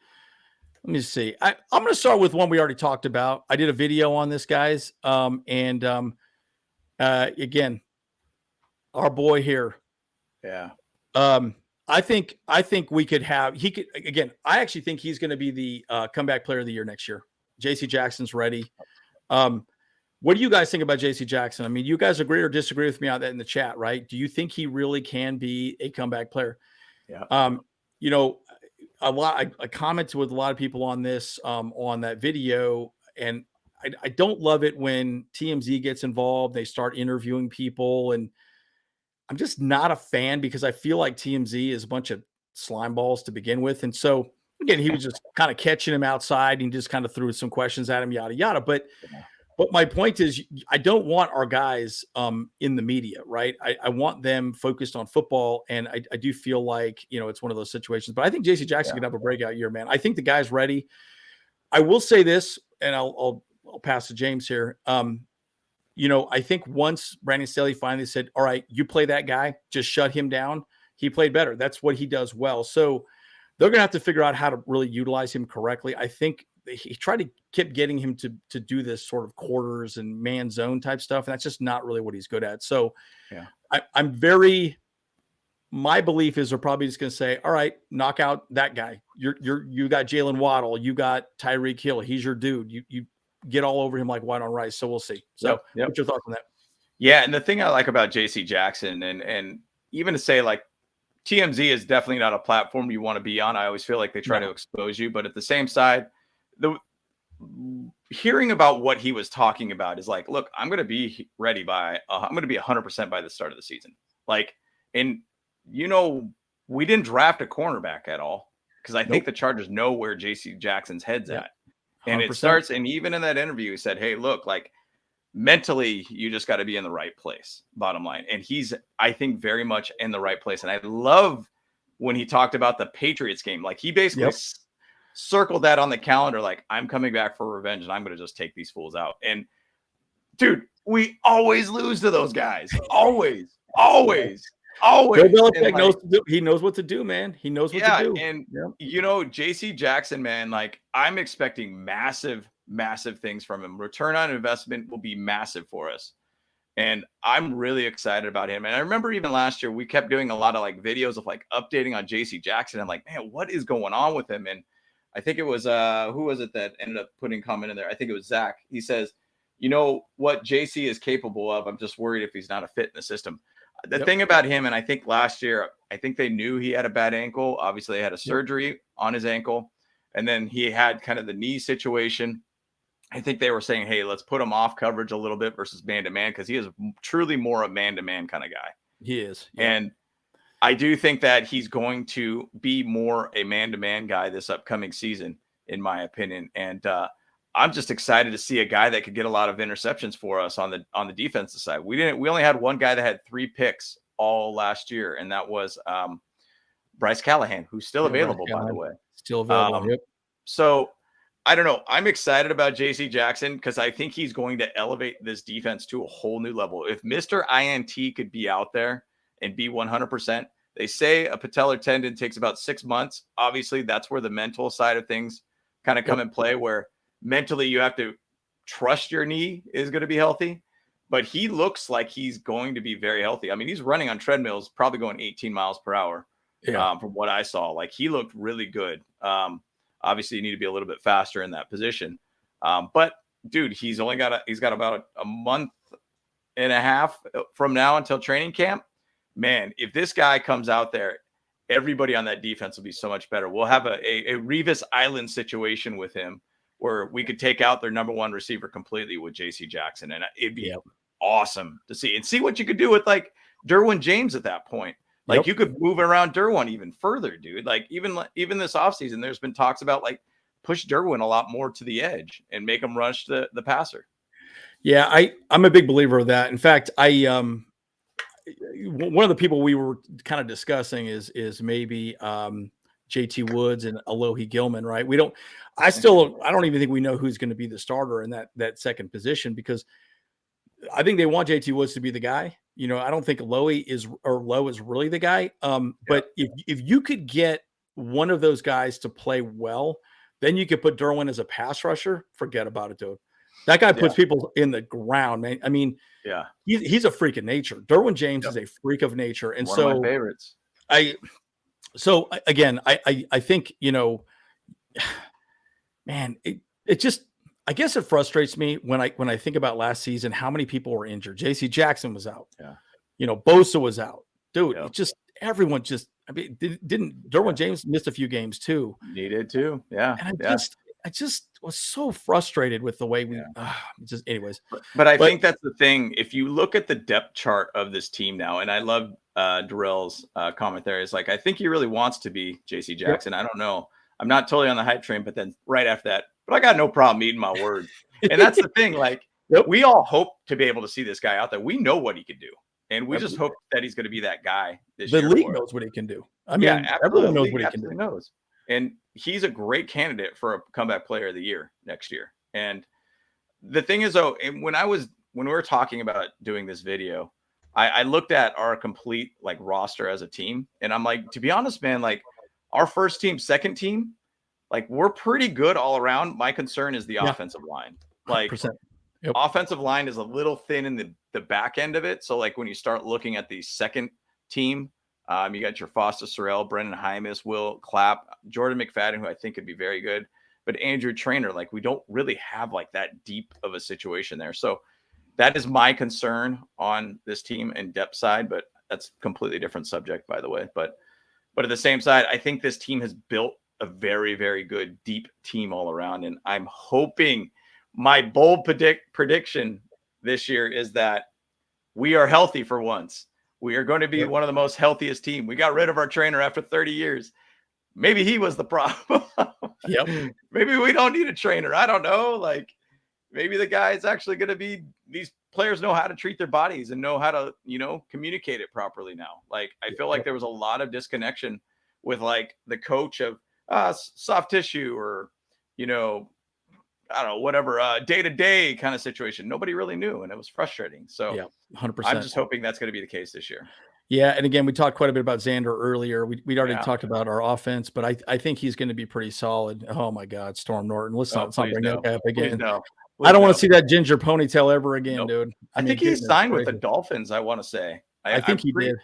let me see. I'm going to start with one we already talked about. I did a video on this, guys. Again, our boy here. Yeah. I think we could have, I actually think he's going to be the comeback player of the year next year. JC Jackson's ready. What do you guys think about JC Jackson? I mean, you guys agree or disagree with me on that in the chat, right? Do you think he really can be a comeback player? Yeah. You know, I commented with a lot of people on this, on that video, and I don't love it when TMZ gets involved. They start interviewing people, and I'm just not a fan because I feel like TMZ is a bunch of slime balls to begin with. And so again, he was just kind of catching him outside and just kind of threw some questions at him, yada, yada. But my point is, I don't want our guys in the media, right? I want them focused on football. And I do feel like, you know, it's one of those situations. But I think JC Jackson could have a breakout year, man. I think the guy's ready. I will say this, and I'll pass to James here. You know, I think once Brandon Staley finally said, all right, you play that guy, just shut him down, he played better. That's what he does well. So they're going to have to figure out how to really utilize him correctly. I think he tried to keep getting him to do this sort of quarters and man zone type stuff. And that's just not really what he's good at. So my belief is they're probably just going to say, all right, knock out that guy. You got Jalen Waddle. You got Tyreek Hill. He's your dude. You get all over him like white on rice. So we'll see. So what's your thoughts on that? Yeah. And the thing I like about JC Jackson and even to say like TMZ is definitely not a platform you want to be on. I always feel like they try to expose you, but at the same side, hearing about what he was talking about is like, look, I'm going to be ready I'm going to be 100% by the start of the season. Like, and you know, we didn't draft a cornerback at all because I think the Chargers know where JC Jackson's head's at. And 100%. it starts, and even in that interview, he said, hey, look, like mentally, you just got to be in the right place, bottom line. And he's, I think, very much in the right place. And I love when he talked about the Patriots game. Like he basically circled that on the calendar, like I'm coming back for revenge and I'm going to just take these fools out. And dude, we always lose to those guys. Always. Bill Belichick he knows what to do, man. He knows what to do. And you know, JC Jackson, man, like I'm expecting massive things from him. Return on investment will be massive for us. And I'm really excited about him. And I remember even last year, we kept doing a lot of like videos of like updating on JC Jackson. I'm like, man, what is going on with him? And I think it was, who was it that ended up putting comment in there? I think it was Zach. He says, you know what JC is capable of. I'm just worried if he's not a fit in the system. The thing about him, and I think last year, I think they knew he had a bad ankle. Obviously, they had a surgery on his ankle. And then he had kind of the knee situation. I think they were saying, hey, let's put him off coverage a little bit versus man-to-man, because he is truly more a man-to-man kind of guy. He is. Yeah. And I do think that he's going to be more a man-to-man guy this upcoming season, in my opinion. And I'm just excited to see a guy that could get a lot of interceptions for us on the defensive side. We only had one guy that had 3 picks all last year, and that was Bryce Callahan, who's still available, by the way. Still available. So I don't know. I'm excited about JC Jackson because I think he's going to elevate this defense to a whole new level. If Mr. INT could be out there and be 100%, they say a patellar tendon takes about 6 months. Obviously, that's where the mental side of things kind of come in play, where mentally you have to trust your knee is going to be healthy. But he looks like he's going to be very healthy. I mean, he's running on treadmills, probably going 18 miles per hour from what I saw. Like, he looked really good. Obviously, you need to be a little bit faster in that position. But dude, he's got about a month and a half from now until training camp. Man, if this guy comes out there, everybody on that defense will be so much better. We'll have a Revis Island situation with him where we could take out their number 1 receiver completely with JC Jackson. And it'd be awesome to see what you could do with like Derwin James at that point. Like you could move around Derwin even further, dude. Like even this offseason, there's been talks about like push Derwin a lot more to the edge and make him rush the passer. Yeah, I'm a big believer of that. In fact, one of the people we were kind of discussing is maybe JT Woods and Alohi Gilman, right? I don't even think we know who's going to be the starter in that second position, because I think they want JT Woods to be the guy. You know, I don't think Lowe is really the guy. But if you could get one of those guys to play well, then you could put Derwin as a pass rusher. Forget about it, dude. That guy puts people in the ground, man. I mean, he's a freak of nature. Derwin James is a freak of nature, and one of my favorites. So again, I think, you know, man, it just, I guess it frustrates me when I think about last season, how many people were injured. JC Jackson was out. Yeah. You know, Bosa was out. Dude, it just, everyone just, I mean, didn't Derwin James missed a few games too. Needed to. Yeah. And I just was so frustrated with the way we just anyways. But I think that's the thing. If you look at the depth chart of this team now, and I love Darrell's comment there, is like, I think he really wants to be JC Jackson. I don't know. I'm not totally on the hype train, but then right after that, but I got no problem eating my words. And that's the thing. Like, we all hope to be able to see this guy out there. We know what he can do. And we just hope that he's going to be that guy this year. The league knows what he can do. I mean, everyone knows what he can do. And he's a great candidate for a comeback player of the year next year. And the thing is, though, when we were talking about doing this video, I looked at our complete like roster as a team. And I'm like, to be honest, man, like our first team, second team, like we're pretty good all around. My concern is the offensive line. Like 100%. Offensive line is a little thin in the back end of it. So like when you start looking at the second team, you got your Foster Sorrell, Brendan Hymas, Will Clapp, Jordan McFadden, who I think could be very good, but Andrew Traynor, like we don't really have like that deep of a situation there. So that is my concern on this team and depth side, but that's completely different subject, by the way. But at the same side, I think this team has built a very, very good, deep team all around. And I'm hoping, my bold prediction this year is that we are healthy for once. We are going to be one of the most healthiest team. We got rid of our trainer after 30 years. Maybe he was the problem. Maybe we don't need a trainer. I don't know. Like maybe the guy is actually going to be, these players know how to treat their bodies and know how to, you know, communicate it properly now. Like I feel like there was a lot of disconnection with like the coach of soft tissue or, you know, I don't know, whatever, day-to-day kind of situation. Nobody really knew, and it was frustrating. So 100%. I'm just hoping that's going to be the case this year. Yeah, and again, we talked quite a bit about Xander earlier. We'd already talked about our offense, but I think he's going to be pretty solid. Oh, my God, Storm Norton. Let's not bring that up again. I don't want to see that ginger ponytail ever again, Nope. dude. I mean, think he goodness signed with the gracious. Dolphins, I want to say. I think he did.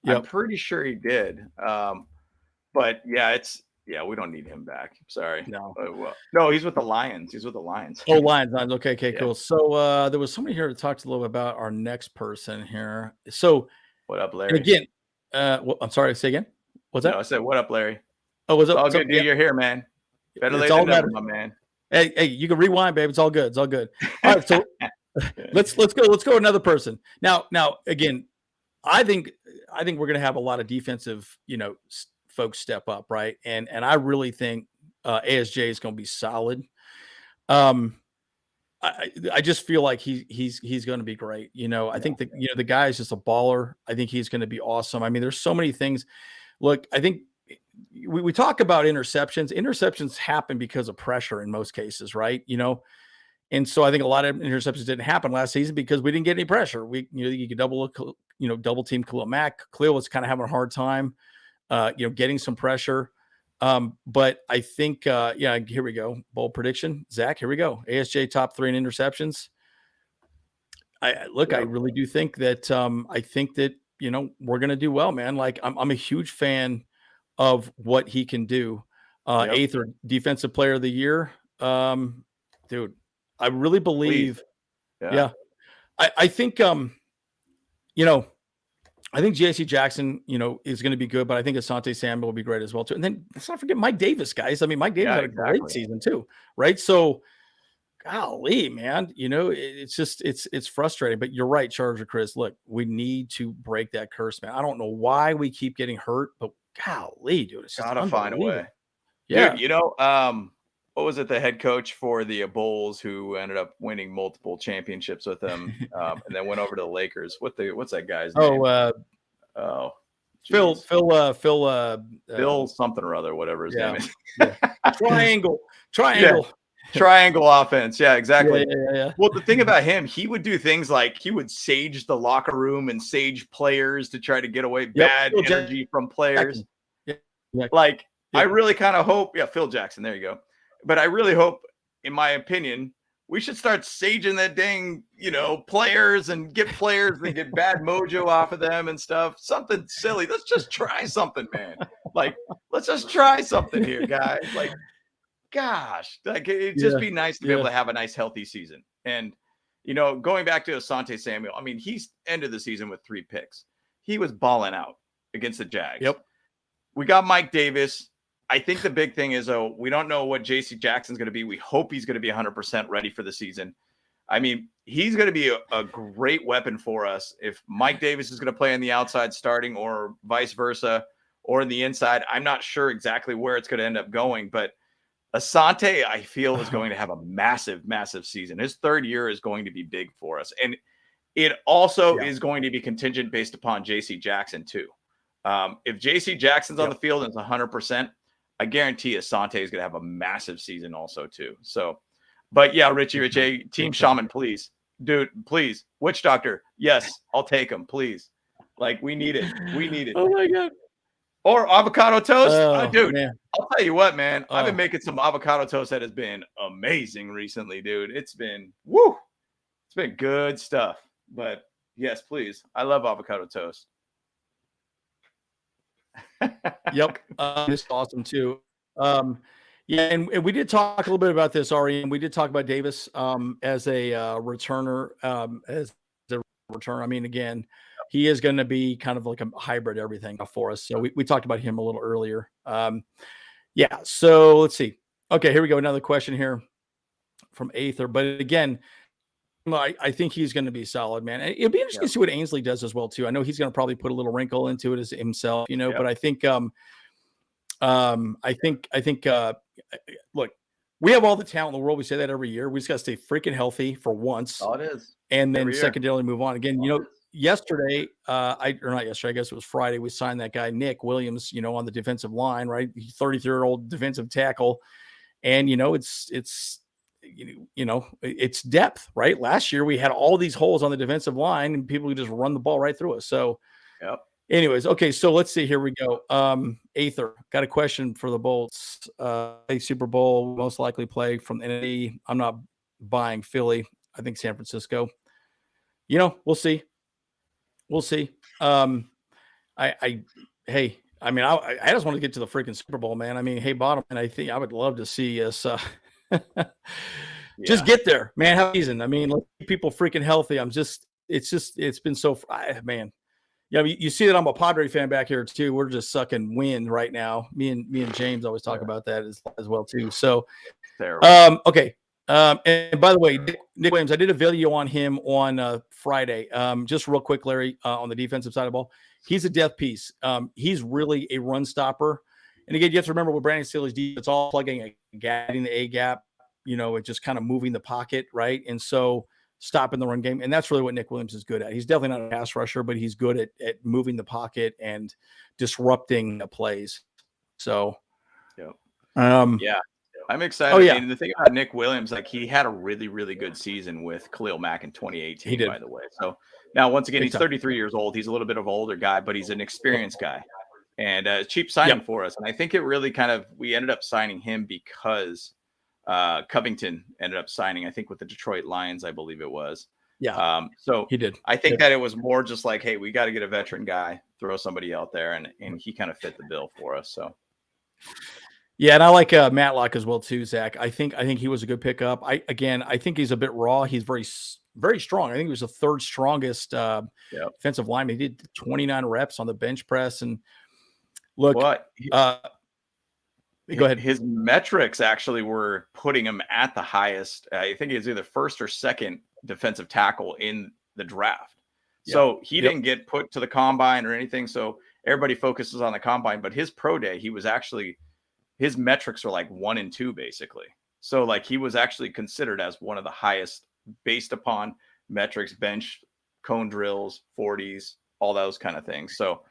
I'm pretty sure he did. But yeah, we don't need him back. Sorry. No. No, he's with the Lions. Oh, Lions. Okay, Yeah. cool. So there was somebody here to talk a little bit about our next person here. So what up, Larry? And again, I'm sorry, say again. What's that? No, I said, what up, Larry? Oh, what's up? It's all good, dude. You're here, man. Better late than never, my man. Hey, you can rewind, babe. It's all good. It's all good. All right, so let's go another person. Now again, I think we're gonna have a lot of defensive, folks step up, right? And I really think ASJ is gonna be solid. I just feel like he's going to be great. I think that the guy is just a baller. I think he's going to be awesome. I mean, there's so many things. Look, I think we talk about interceptions. Interceptions happen because of pressure in most cases, right? And so I think a lot of interceptions didn't happen last season because we didn't get any pressure. You could double team Khalil Mack. Khalil was kind of having a hard time, getting some pressure. But I think, here we go. Bold prediction. Zach, here we go. ASJ top 3 in interceptions. I really do think that, we're going to do well, man. Like I'm a huge fan of what he can do. 8th or defensive player of the year. Dude, I really believe. Yeah. I think, I think JC Jackson, is going to be good, but I think Asante Samuel will be great as well too. And then let's not forget Mike Davis, guys. I mean, Mike Davis had a great season too, right? So, golly, man, it's just it's frustrating. But you're right, Charger Chris. Look, we need to break that curse, man. I don't know why we keep getting hurt, but golly, dude, it's just gotta find a way. Yeah, dude, what was it? The head coach for the Bulls who ended up winning multiple championships with them, and then went over to the Lakers. What's that guy's name? Phil something or other, whatever his name is. Triangle. Triangle offense. Yeah, exactly. Yeah. Well, the thing about him, he would do things like he would sage the locker room and sage players to try to get away bad energy from players. I really kind of hope. Yeah, Phil Jackson. There you go. But I really hope, in my opinion, we should start saging that dang, players and get players and get bad mojo off of them and stuff. Something silly. Let's just try something, man. Let's just try something here, guys. Gosh, it'd just be nice to be able to have a nice, healthy season. And, going back to Asante Samuel, I mean, he's ended the season with 3 picks. He was balling out against the Jags. Yep. We got Mike Davis. I think the big thing is, we don't know what JC Jackson's going to be. We hope he's going to be 100% ready for the season. I mean, he's going to be a great weapon for us. If Mike Davis is going to play on the outside starting or vice versa, or in the inside, I'm not sure exactly where it's going to end up going. But Asante, I feel, is going to have a massive, massive season. His 3rd year is going to be big for us. And it also is going to be contingent based upon JC Jackson, too. If JC Jackson's on the field and it's 100%, I guarantee Asante is going to have a massive season also too. So, but yeah, Richie, Team Shaman, please. Dude, please. Witch Doctor. Yes, I'll take him, please. We need it. Oh my God. Or avocado toast. Dude, man. I'll tell you what, man. I've been making some avocado toast that has been amazing recently, dude. It's been, it's been good stuff. But yes, please. I love avocado toast. Yep. It's awesome too. And we did talk a little bit about this, Ari, and we did talk about Davis as a returner, I mean, again, he is going to be kind of like a hybrid everything for us. So we talked about him a little earlier. So let's see. Okay, here we go. Another question here from Aether. But again, I think he's going to be solid, man. It'll be interesting to see what Ainsley does as well too. I know he's going to probably put a little wrinkle into it as himself, but I think, look, we have all the talent in the world. We say that every year. We just got to stay freaking healthy for once. All it is. And then secondarily move on. Again, yesterday, I guess it was Friday, we signed that guy, Nick Williams, on the defensive line, right? 33-year-old defensive tackle. And, it's depth, right? Last year we had all these holes on the defensive line and people could just run the ball right through us. So anyways, okay. So let's see, here we go. Aether, got a question for the Bolts. A Super Bowl most likely play from the NFC. I'm not buying Philly. I think San Francisco. We'll see. We'll see. Hey, I mean, I just want to get to the freaking Super Bowl, man. I mean, hey, bottom, and I think I would love to see us just get there, man. How season? I mean, let's keep people freaking healthy. It's been so, man. Yeah, you see that I'm a Padre fan back here too. We're just sucking wind right now. Me and James always talk about that as well too. So, okay. And by the way, Nick Williams, I did a video on him on Friday. Just real quick, Larry, on the defensive side of the ball, he's a death piece. He's really a run stopper. And again, you have to remember with Brandon Staley's defense, it's all plugging a gap, getting the A gap. It's just kind of moving the pocket, right? And so stopping the run game. And that's really what Nick Williams is good at. He's definitely not a pass rusher, but he's good at moving the pocket and disrupting the plays. So, yeah. I'm excited. Oh, yeah. And the thing about Nick Williams, like he had a really, really good season with Khalil Mack in 2018, he did. by the way. So now, once again, he's 33 years old. He's a little bit of an older guy, but he's an experienced guy and a cheap signing for us. And I think it really we ended up signing him because Covington ended up signing, I think, with the Detroit Lions, I believe it was. Yeah. So he did. I think that it was more just like, hey, we got to get a veteran guy, throw somebody out there, and he kind of fit the bill for us. So. Yeah, and I like Matlock as well too, Zach. I think he was a good pickup. I think he's a bit raw. He's very, very strong. I think he was the third strongest defensive lineman. He did 29 reps on the bench press. And look, go ahead. His metrics actually were putting him at the highest. I think he was either first or second defensive tackle in the draft. So he didn't get put to the combine or anything. So everybody focuses on the combine, but his pro day, his metrics are like 1 and 2 basically. So like he was actually considered as one of the highest based upon metrics, bench, cone drills, 40s, all those kind of things. So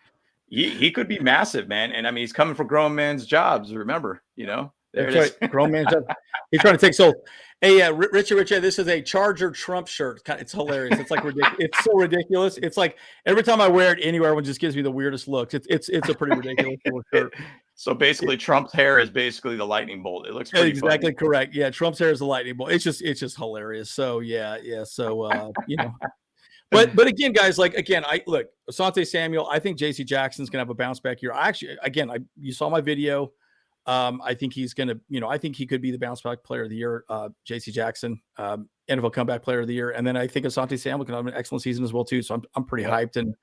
he could be massive, man. And I mean, he's coming for grown men's jobs. Remember, there it is. Grown man's job. He's trying to take soul. Hey, Richie, this is a Charger Trump shirt. It's hilarious. It's like ridiculous. It's so ridiculous. It's like every time I wear it anywhere, everyone just gives me the weirdest looks. It's a pretty ridiculous shirt. So basically, Trump's hair is basically the lightning bolt. It looks pretty exactly funny. Correct. Yeah, Trump's hair is the lightning bolt. It's just hilarious. So yeah. So But again, guys, I look, Asante Samuel. I think J.C. Jackson's gonna have a bounce back year. You saw my video. I think he's gonna, I think he could be the bounce back player of the year. J.C. Jackson, NFL comeback player of the year, and then I think Asante Samuel can have an excellent season as well too. So I'm pretty hyped, and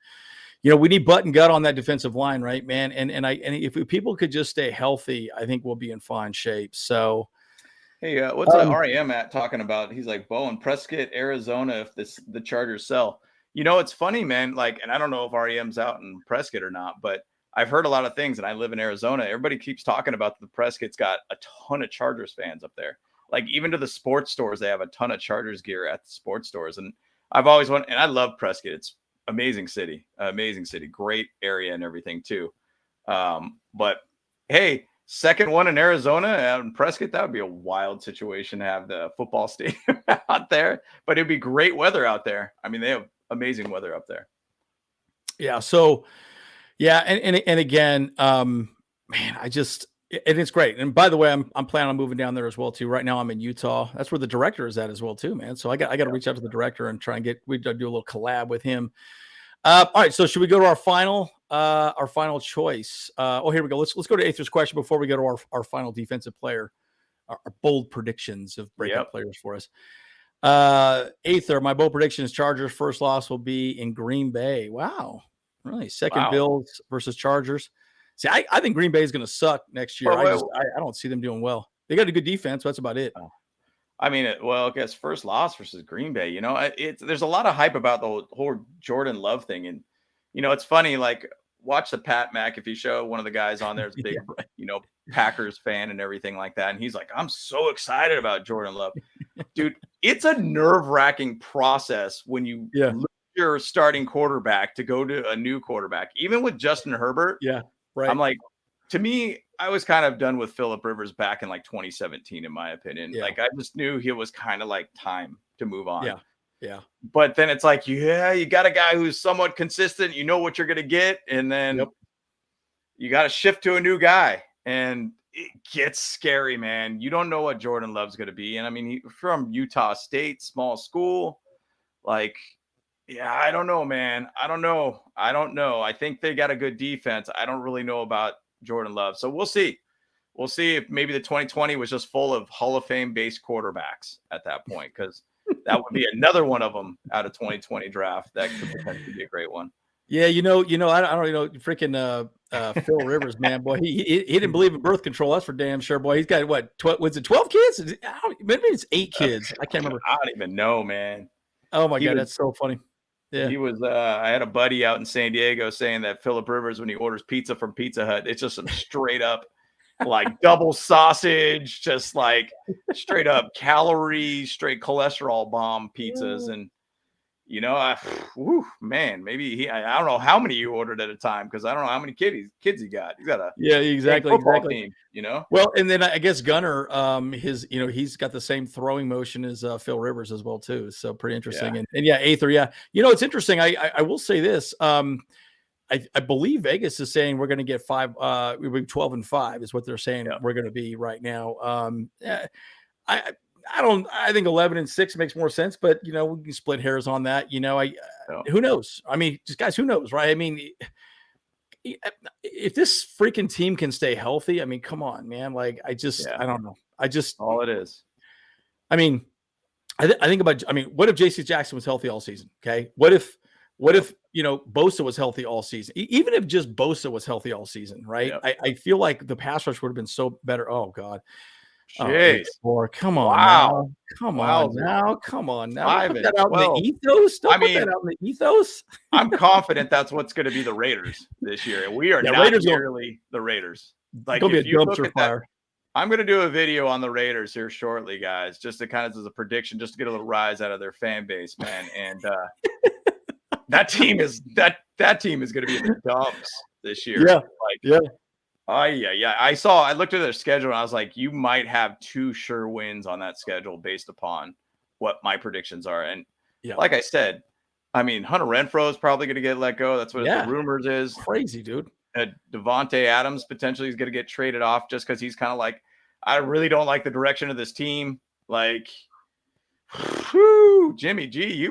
we need butt and gut on that defensive line, right, man? And if people could just stay healthy, I think we'll be in fine shape. So. Hey, what's REM at talking about? He's like, Bowen, Prescott, Arizona, if the Chargers sell. It's funny, man. And I don't know if REM's out in Prescott or not, but I've heard a lot of things, and I live in Arizona. Everybody keeps talking about the Prescott's got a ton of Chargers fans up there. Like, even to the sports stores, they have a ton of Chargers gear at the sports stores. And I've always wanted, and I love Prescott. It's amazing city, great area and everything too. But hey, second one in Arizona and Prescott, that would be a wild situation to have the football stadium out there, but it'd be great weather out there. I mean, they have amazing weather up there. Yeah. So yeah. And again, man, it's great. And by the way, I'm planning on moving down there as well too. Right now I'm in Utah. That's where the director is at as well too, man. So I got to reach out to the director and try and we do a little collab with him. All right. So should we go to our final choice? Here we go. Let's go to Aether's question before we go to our final defensive player, our bold predictions of breakout players for us. Aether, my bold prediction is Chargers first loss will be in Green Bay. Wow. Really? Second Bills versus Chargers. See, I think Green Bay is going to suck next year. I don't see them doing well. They got a good defense. But that's about it. I mean, I guess first loss versus Green Bay, there's a lot of hype about the whole Jordan Love thing. And, it's funny, watch the Pat McAfee show. One of the guys on there is a big, Packers fan and everything like that. And he's like, I'm so excited about Jordan Love. Dude, it's a nerve-wracking process when you lose your starting quarterback to go to a new quarterback. Even with Justin Herbert. Yeah, right. I'm like, to me, I was kind of done with Phillip Rivers back in 2017, in my opinion. Yeah. I just knew it was kind of time to move on. Yeah. Yeah. But then it's you got a guy who's somewhat consistent. You know what you're going to get. And then you got to shift to a new guy. And it gets scary, man. You don't know what Jordan Love's going to be. And I mean, from Utah State, small school, like, yeah, I don't know, man. I don't know. I think they got a good defense. I don't really know about Jordan Love. So we'll see. We'll see if maybe the 2020 was just full of Hall of Fame based quarterbacks at that point, because that would be another one of them out of 2020 draft. That could potentially be a great one. Yeah, I don't freaking Phil Rivers, man, boy, he didn't believe in birth control. That's for damn sure, boy. He's got what? Was it 12 kids? Maybe it's 8 kids. I can't remember. I don't even know, man. Oh my God, that's so funny. Yeah, he was. I had a buddy out in San Diego saying that Philip Rivers, when he orders pizza from Pizza Hut, it's just some straight up like double sausage, just like straight up calorie, straight cholesterol bomb pizzas. And man, maybe I don't know how many you ordered at a time, because I don't know how many kids he got. He's got a exactly team, Well, and then I guess Gunner, he's got the same throwing motion as Phil Rivers as well too. So pretty interesting. Yeah. And Aether, it's interesting. I will say this. I believe Vegas is saying we're going to get 5. We'll be 12-5 is what they're saying we're going to be right now. I think 11-6 makes more sense, but we can split hairs on that. Who knows? I mean, just guys, who knows, right? I mean, if this freaking team can stay healthy, I mean, come on, man. Like, I don't know. All it is. I mean, I think about, what if JC Jackson was healthy all season? Okay. What if Bosa was healthy all season? Even if just Bosa was healthy all season, right? Yep. I feel like the pass rush would have been so better. Oh God. Jeez. Come on. Wow. Come on now. Come on now. 5 Put and that out 12. in the ethos. Don't put that out in the ethos. I'm confident that's what's going to be the Raiders this year. We are not Raiders nearly the Raiders. Like, gonna if be a you look dumpster at fire. that, I'm going to do a video on the Raiders here shortly, guys, just to kind of as a prediction, just to get a little rise out of their fan base, man. And that team is going to be in the dumps this year. Yeah. I looked at their schedule and I was like, you might have 2 sure wins on that schedule based upon what my predictions are. And like I said, I mean, Hunter Renfrow is probably going to get let go. That's what the rumors is. Crazy, dude. Devontae Adams potentially is going to get traded off just because he's kind of like, I really don't like the direction of this team. Like, Jimmy G,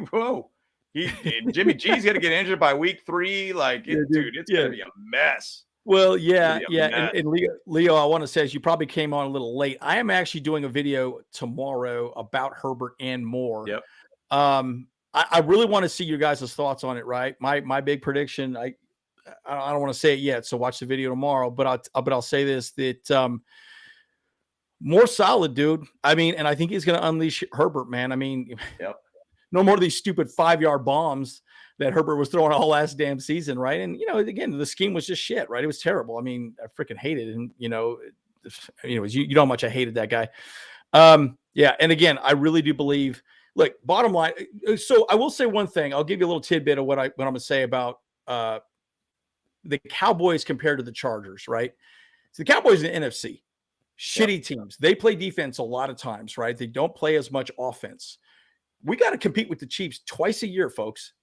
Jimmy G's going to get injured by week 3. Like, it's going to be a mess. Well, and Leo, I want to say, as you probably came on a little late, I am actually doing a video tomorrow about Herbert and more. Yep. I really want to see your guys' thoughts on it. Right, my big prediction. I don't want to say it yet, so watch the video tomorrow. But I'll say this: that more solid, dude. I mean, and I think he's going to unleash Herbert, man. I mean, no more of these stupid 5-yard bombs that Herbert was throwing all last damn season, right? And again, the scheme was just shit, right? It was terrible. I mean, I freaking hated him. Anyways, you know how much I hated that guy. And again, I really do believe. Look, bottom line. So I will say one thing. I'll give you a little tidbit of what I'm going to say about the Cowboys compared to the Chargers, right? So the Cowboys in the NFC, shitty teams. They play defense a lot of times, right? They don't play as much offense. We got to compete with the Chiefs twice a year, folks.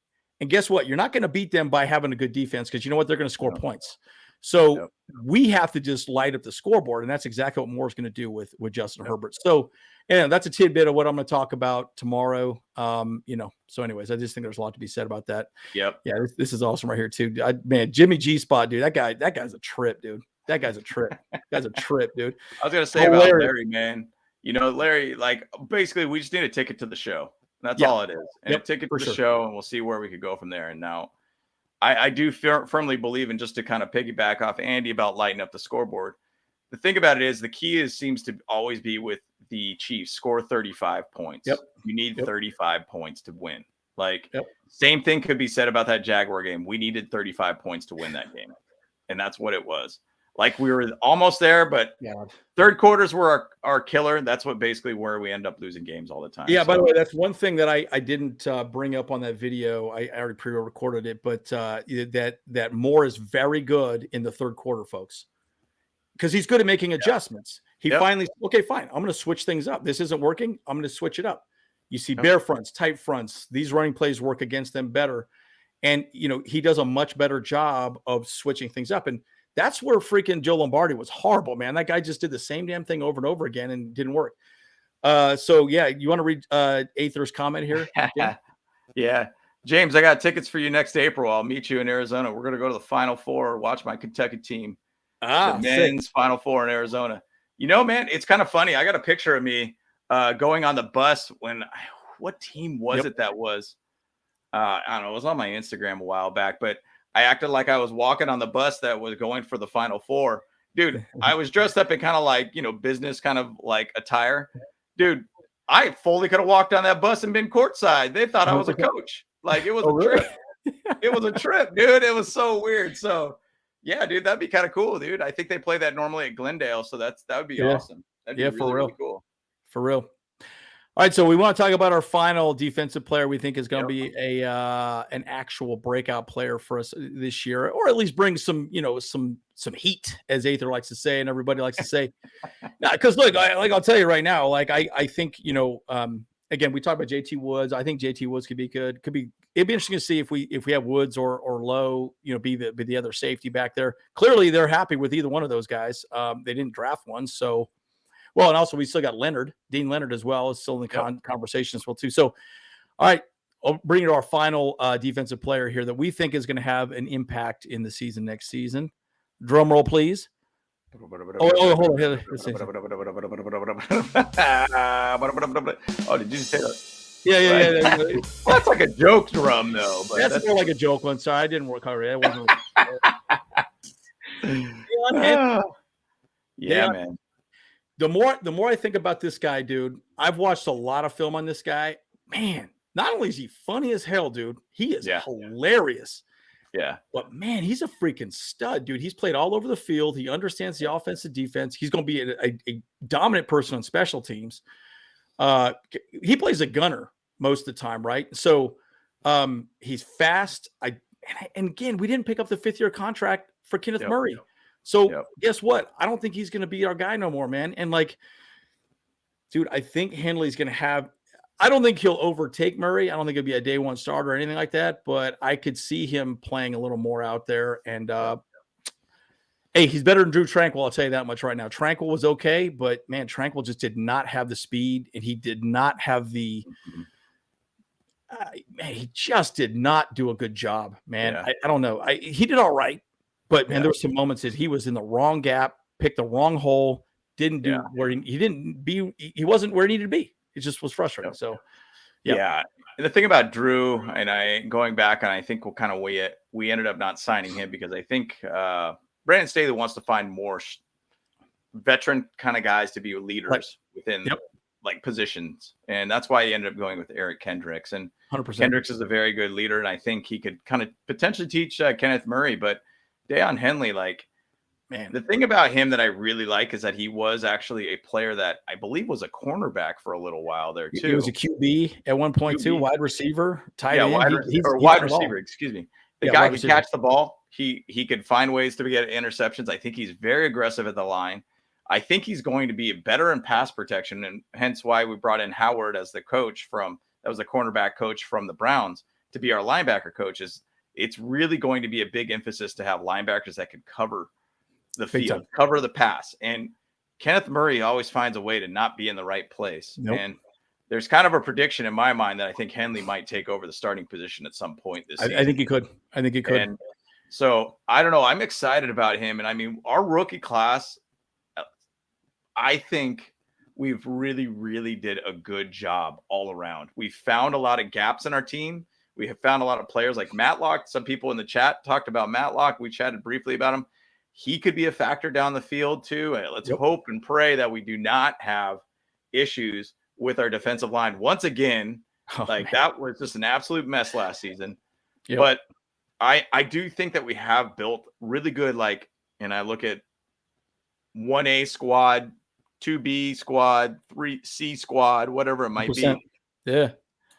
And guess what? You're not going to beat them by having a good defense, because you know what? They're going to score points. So we have to just light up the scoreboard, and that's exactly what Moore's going to do with Justin Herbert. So, that's a tidbit of what I'm going to talk about tomorrow. So anyways, I just think there's a lot to be said about that. Yep. Yeah, this is awesome right here too. Man, Jimmy G spot, dude. That guy's a trip, dude. That guy's a trip. That's a trip, dude. I was going to say about Larry, man. Larry, like, basically we just need a ticket to the show. That's all it is. And a ticket to the show, and we'll see where we could go from there. And now I do firmly believe, and just to kind of piggyback off Andy about lighting up the scoreboard, the thing about it is the key seems to always be with the Chiefs: score 35 points. Yep. You need 35 points to win. Like, same thing could be said about that Jaguar game. We needed 35 points to win that game. And that's what it was. Like, we were almost there, but third quarters were our killer. That's what basically where we end up losing games all the time. Yeah, by the way, that's one thing that I didn't bring up on that video. I already pre-recorded it, but that Moore is very good in the third quarter, folks, because he's good at making adjustments. He finally, okay, fine, I'm going to switch things up. This isn't working. I'm going to switch it up. You see bear fronts, tight fronts. These running plays work against them better. And, he does a much better job of switching things up. And That's where freaking Joe Lombardi was horrible, man. That guy just did the same damn thing over and over again and didn't work. So yeah, you want to read Aether's comment here? Yeah. James, I got tickets for you next April. I'll meet you in Arizona. We're going to go to the Final Four, watch my Kentucky team. The men's sick. Final Four in Arizona. Man, it's kind of funny. I got a picture of me going on the bus what team was it that was? I don't know. It was on my Instagram a while back, but I acted like I was walking on the bus that was going for the Final Four. Dude, I was dressed up in kind of like, business kind of like attire. Dude, I fully could have walked on that bus and been courtside. They thought I was a coach. Like, it was a trip. It was a trip, dude. It was so weird. So, yeah, dude, that'd be kind of cool, dude. I think they play that normally at Glendale, so that would be awesome. That'd be really, for real. Really cool. For real. All right, so we want to talk about our final defensive player we think is going to be an actual breakout player for us this year, or at least bring some heat, as Aether likes to say, and everybody likes to say. Because look, I'll tell you right now, I think again, we talked about JT Woods. I think JT Woods could be good. It'd be interesting to see if we have Woods or Lowe, be the other safety back there. Clearly, they're happy with either one of those guys. They didn't draft one, so. Well, and also we still got Dean Leonard as well is still in the conversation as well too. So, all right, I'll bring you to our final defensive player here that we think is going to have an impact in the season next season. Drum roll, please. Hold on. Oh, did you say that? Yeah. Well, that's like a joke drum, though. But that's more like a joke one. Sorry, I didn't work hard. That wasn't. Man. The more I think about this guy, dude, I've watched a lot of film on this guy. Man, not only is he funny as hell, dude, he is hilarious. Yeah. But man, he's a freaking stud, dude. He's played all over the field. He understands the offensive defense. He's going to be a dominant person on special teams. He plays a gunner most of the time, right? So he's fast. And again, we didn't pick up the 5th-year contract for Kenneth Murray. So guess what? I don't think he's going to be our guy no more, man. And dude, I think Henley's going to I don't think he'll overtake Murray. I don't think he'll be a day one starter or anything like that, but I could see him playing a little more out there. And hey, he's better than Drew Tranquil. I'll tell you that much right now. Tranquil was okay, but man, Tranquil just did not have the speed, and he did not have the, man, he just did not do a good job, man. Yeah. I don't know. He did all right. But man, there were some moments that he was in the wrong gap, picked the wrong hole, didn't do where he wasn't where he needed to be. It just was frustrating. So, yeah. And the thing about Drew, and going back, and I think we'll kind of we ended up not signing him because I think Brandon Staley wants to find more veteran kind of guys to be leaders within positions, and that's why he ended up going with Eric Kendricks. And 100%. Kendricks is a very good leader, and I think he could kind of potentially teach Kenneth Murray, but. Deion Henley, man, the thing about him that I really like is that he was actually a player that I believe was a cornerback for a a while there too. He was a QB at one point too, wide receiver, tight end. Wide receiver, excuse me. The guy could catch the ball. He could find ways to get interceptions. I think he's very aggressive at the line. I think he's going to be better in pass protection, and hence why we brought in Howard as the coach that was the cornerback coach from the Browns to be our linebacker coach. It's really going to be a big emphasis to have linebackers that can cover the field, cover the pass. And Kenneth Murray always finds a way to not be in the right place. Nope. And there's kind of a prediction in my mind that I think Henley might take over the starting position at some point this season. I think he could. And so I don't know. I'm excited about him. And I mean, our rookie class, I think we've really, really did a good job all around. We found a lot of gaps in our team. We have found a lot of players like Matlock. Some people in the chat talked about Matlock. We chatted briefly about him. He could be a factor down the field too. And let's hope and pray that we do not have issues with our defensive line. Once again, that was just an absolute mess last season. Yep. But I do think that we have built really good, and I look at 1A squad, 2B squad, 3C squad, whatever it might 100%. Be. Yeah.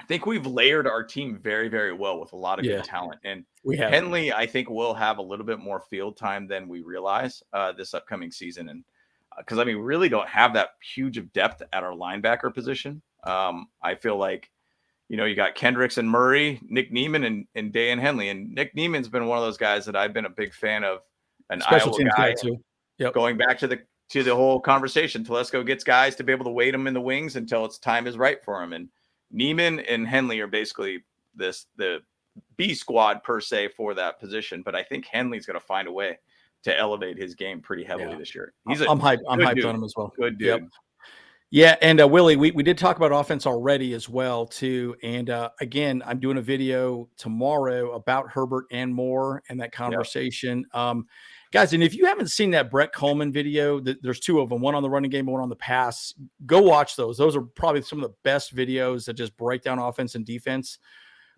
I think we've layered our team very, very well with a lot of good talent. And Henley, I think, will have a little bit more field time than we realize this upcoming season. And because, we really don't have that huge of depth at our linebacker position. I feel like, you got Kendricks and Murray, Nick Neiman and Deion Henley. And Nick Neiman's been one of those guys that I've been a big fan of an Special Iowa teams guy. guy too. Yep. Going back to the whole conversation, Telesco gets guys to be able to wait him in the wings until its time is right for him. And Neiman and Henley are basically the B squad per se for that position. But I think Henley's going to find a way to elevate his game pretty heavily this year. I'm hyped on him as well. Good dude. Yep. Yeah, and Willie, we did talk about offense already as well too. And again, I'm doing a video tomorrow about Herbert and Moore and that conversation. Guys, and if you haven't seen that Brett Coleman video, there's two of them, one on the running game, one on the pass. Go watch those. Those are probably some of the best videos that just break down offense and defense,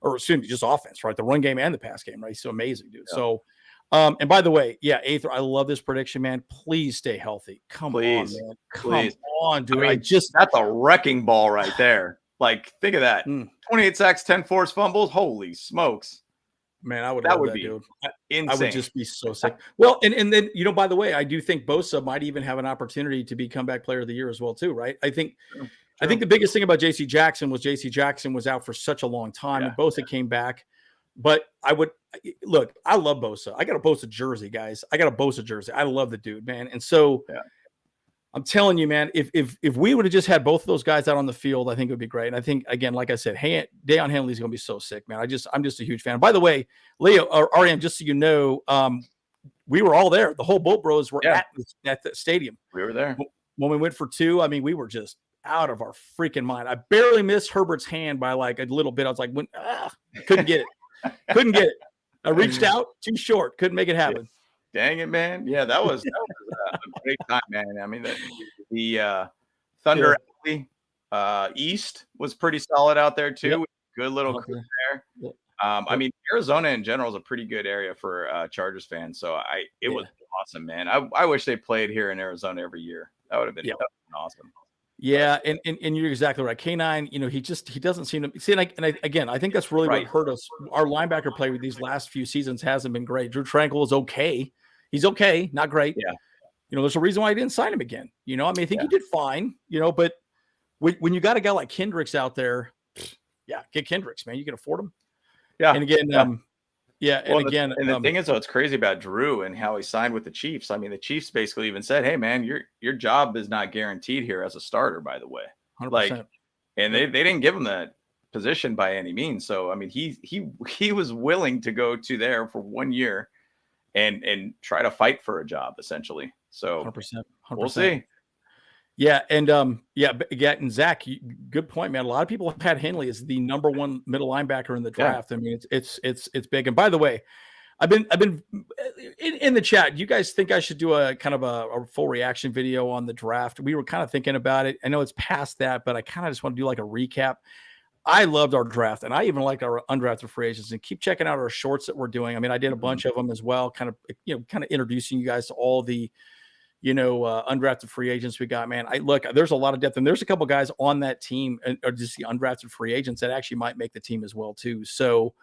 or excuse me, just offense, right? The run game and the pass game, right? So amazing, dude. Yeah. So, and by the way, Aether, I love this prediction, man. Please stay healthy. Come on, man. Come on, dude. I mean, that's a wrecking ball right there. Like, think of that. 28 sacks, 10 forced fumbles. Holy smokes. Man, I would love that, be dude. insane. I would just be so sick. Well, and then, by the way, I do think Bosa might even have an opportunity to be comeback player of the year as well, too, right? I think the biggest thing about J.C. Jackson was out for such a long time, and Bosa came back. But I love Bosa. I got a Bosa jersey, guys. I love the dude, man. And so I'm telling you, man, if we would have just had both of those guys out on the field, I think it would be great. And I think, again, like I said, Deion Henley's going to be so sick, man. I'm just a huge fan. By the way, Leo or Ariam, just so you know, we were all there. The whole Boat Bros were at the stadium. We were there. When we went for two, I mean, we were just out of our freaking mind. I barely missed Herbert's hand by like a little bit. I was like, couldn't get it. I reached out, too short. Couldn't make it happen. Dang it, man. Yeah, that was a great time, man. I mean, the Thunder Alley, East was pretty solid out there, too. Yep. Good little crew there. Yep. I mean, Arizona in general is a pretty good area for Chargers fans. So it was awesome, man. I wish they played here in Arizona every year. That would have been awesome. Yeah, and you're exactly right. K9, he doesn't seem to see. And I think that's really what hurt us. Our linebacker play with these last few seasons hasn't been great. Drew Tranquil is okay. He's okay, not great. Yeah. There's a reason why I didn't sign him again. I think he did fine, but when you got a guy like Kendricks out there, get Kendricks, man. You can afford him. Yeah. And again, the thing is, though, it's crazy about Drew and how he signed with the Chiefs. I mean, the Chiefs basically even said, "Hey, man, your job is not guaranteed here as a starter." By the way, 100%. And they didn't give him that position by any means. So I mean, he was willing to go to there for 1 year and try to fight for a job essentially. So 100%. We'll see. Yeah, and and Zach, good point, man. A lot of people have had Henley as the number one middle linebacker in the draft. I mean, it's big. And by the way, I've been in the chat. You guys think I should do a kind of a full reaction video on the draft? We were kind of thinking about it. I know it's past that, but I kind of just want to do like a recap. I loved our draft, and I even liked our undrafted free agents. And keep checking out our shorts that we're doing. I mean, I did a bunch of them as well, kind of introducing you guys to all the undrafted free agents we got, man. There's a lot of depth, and there's a couple guys on that team, or just the undrafted free agents that actually might make the team as well too. So,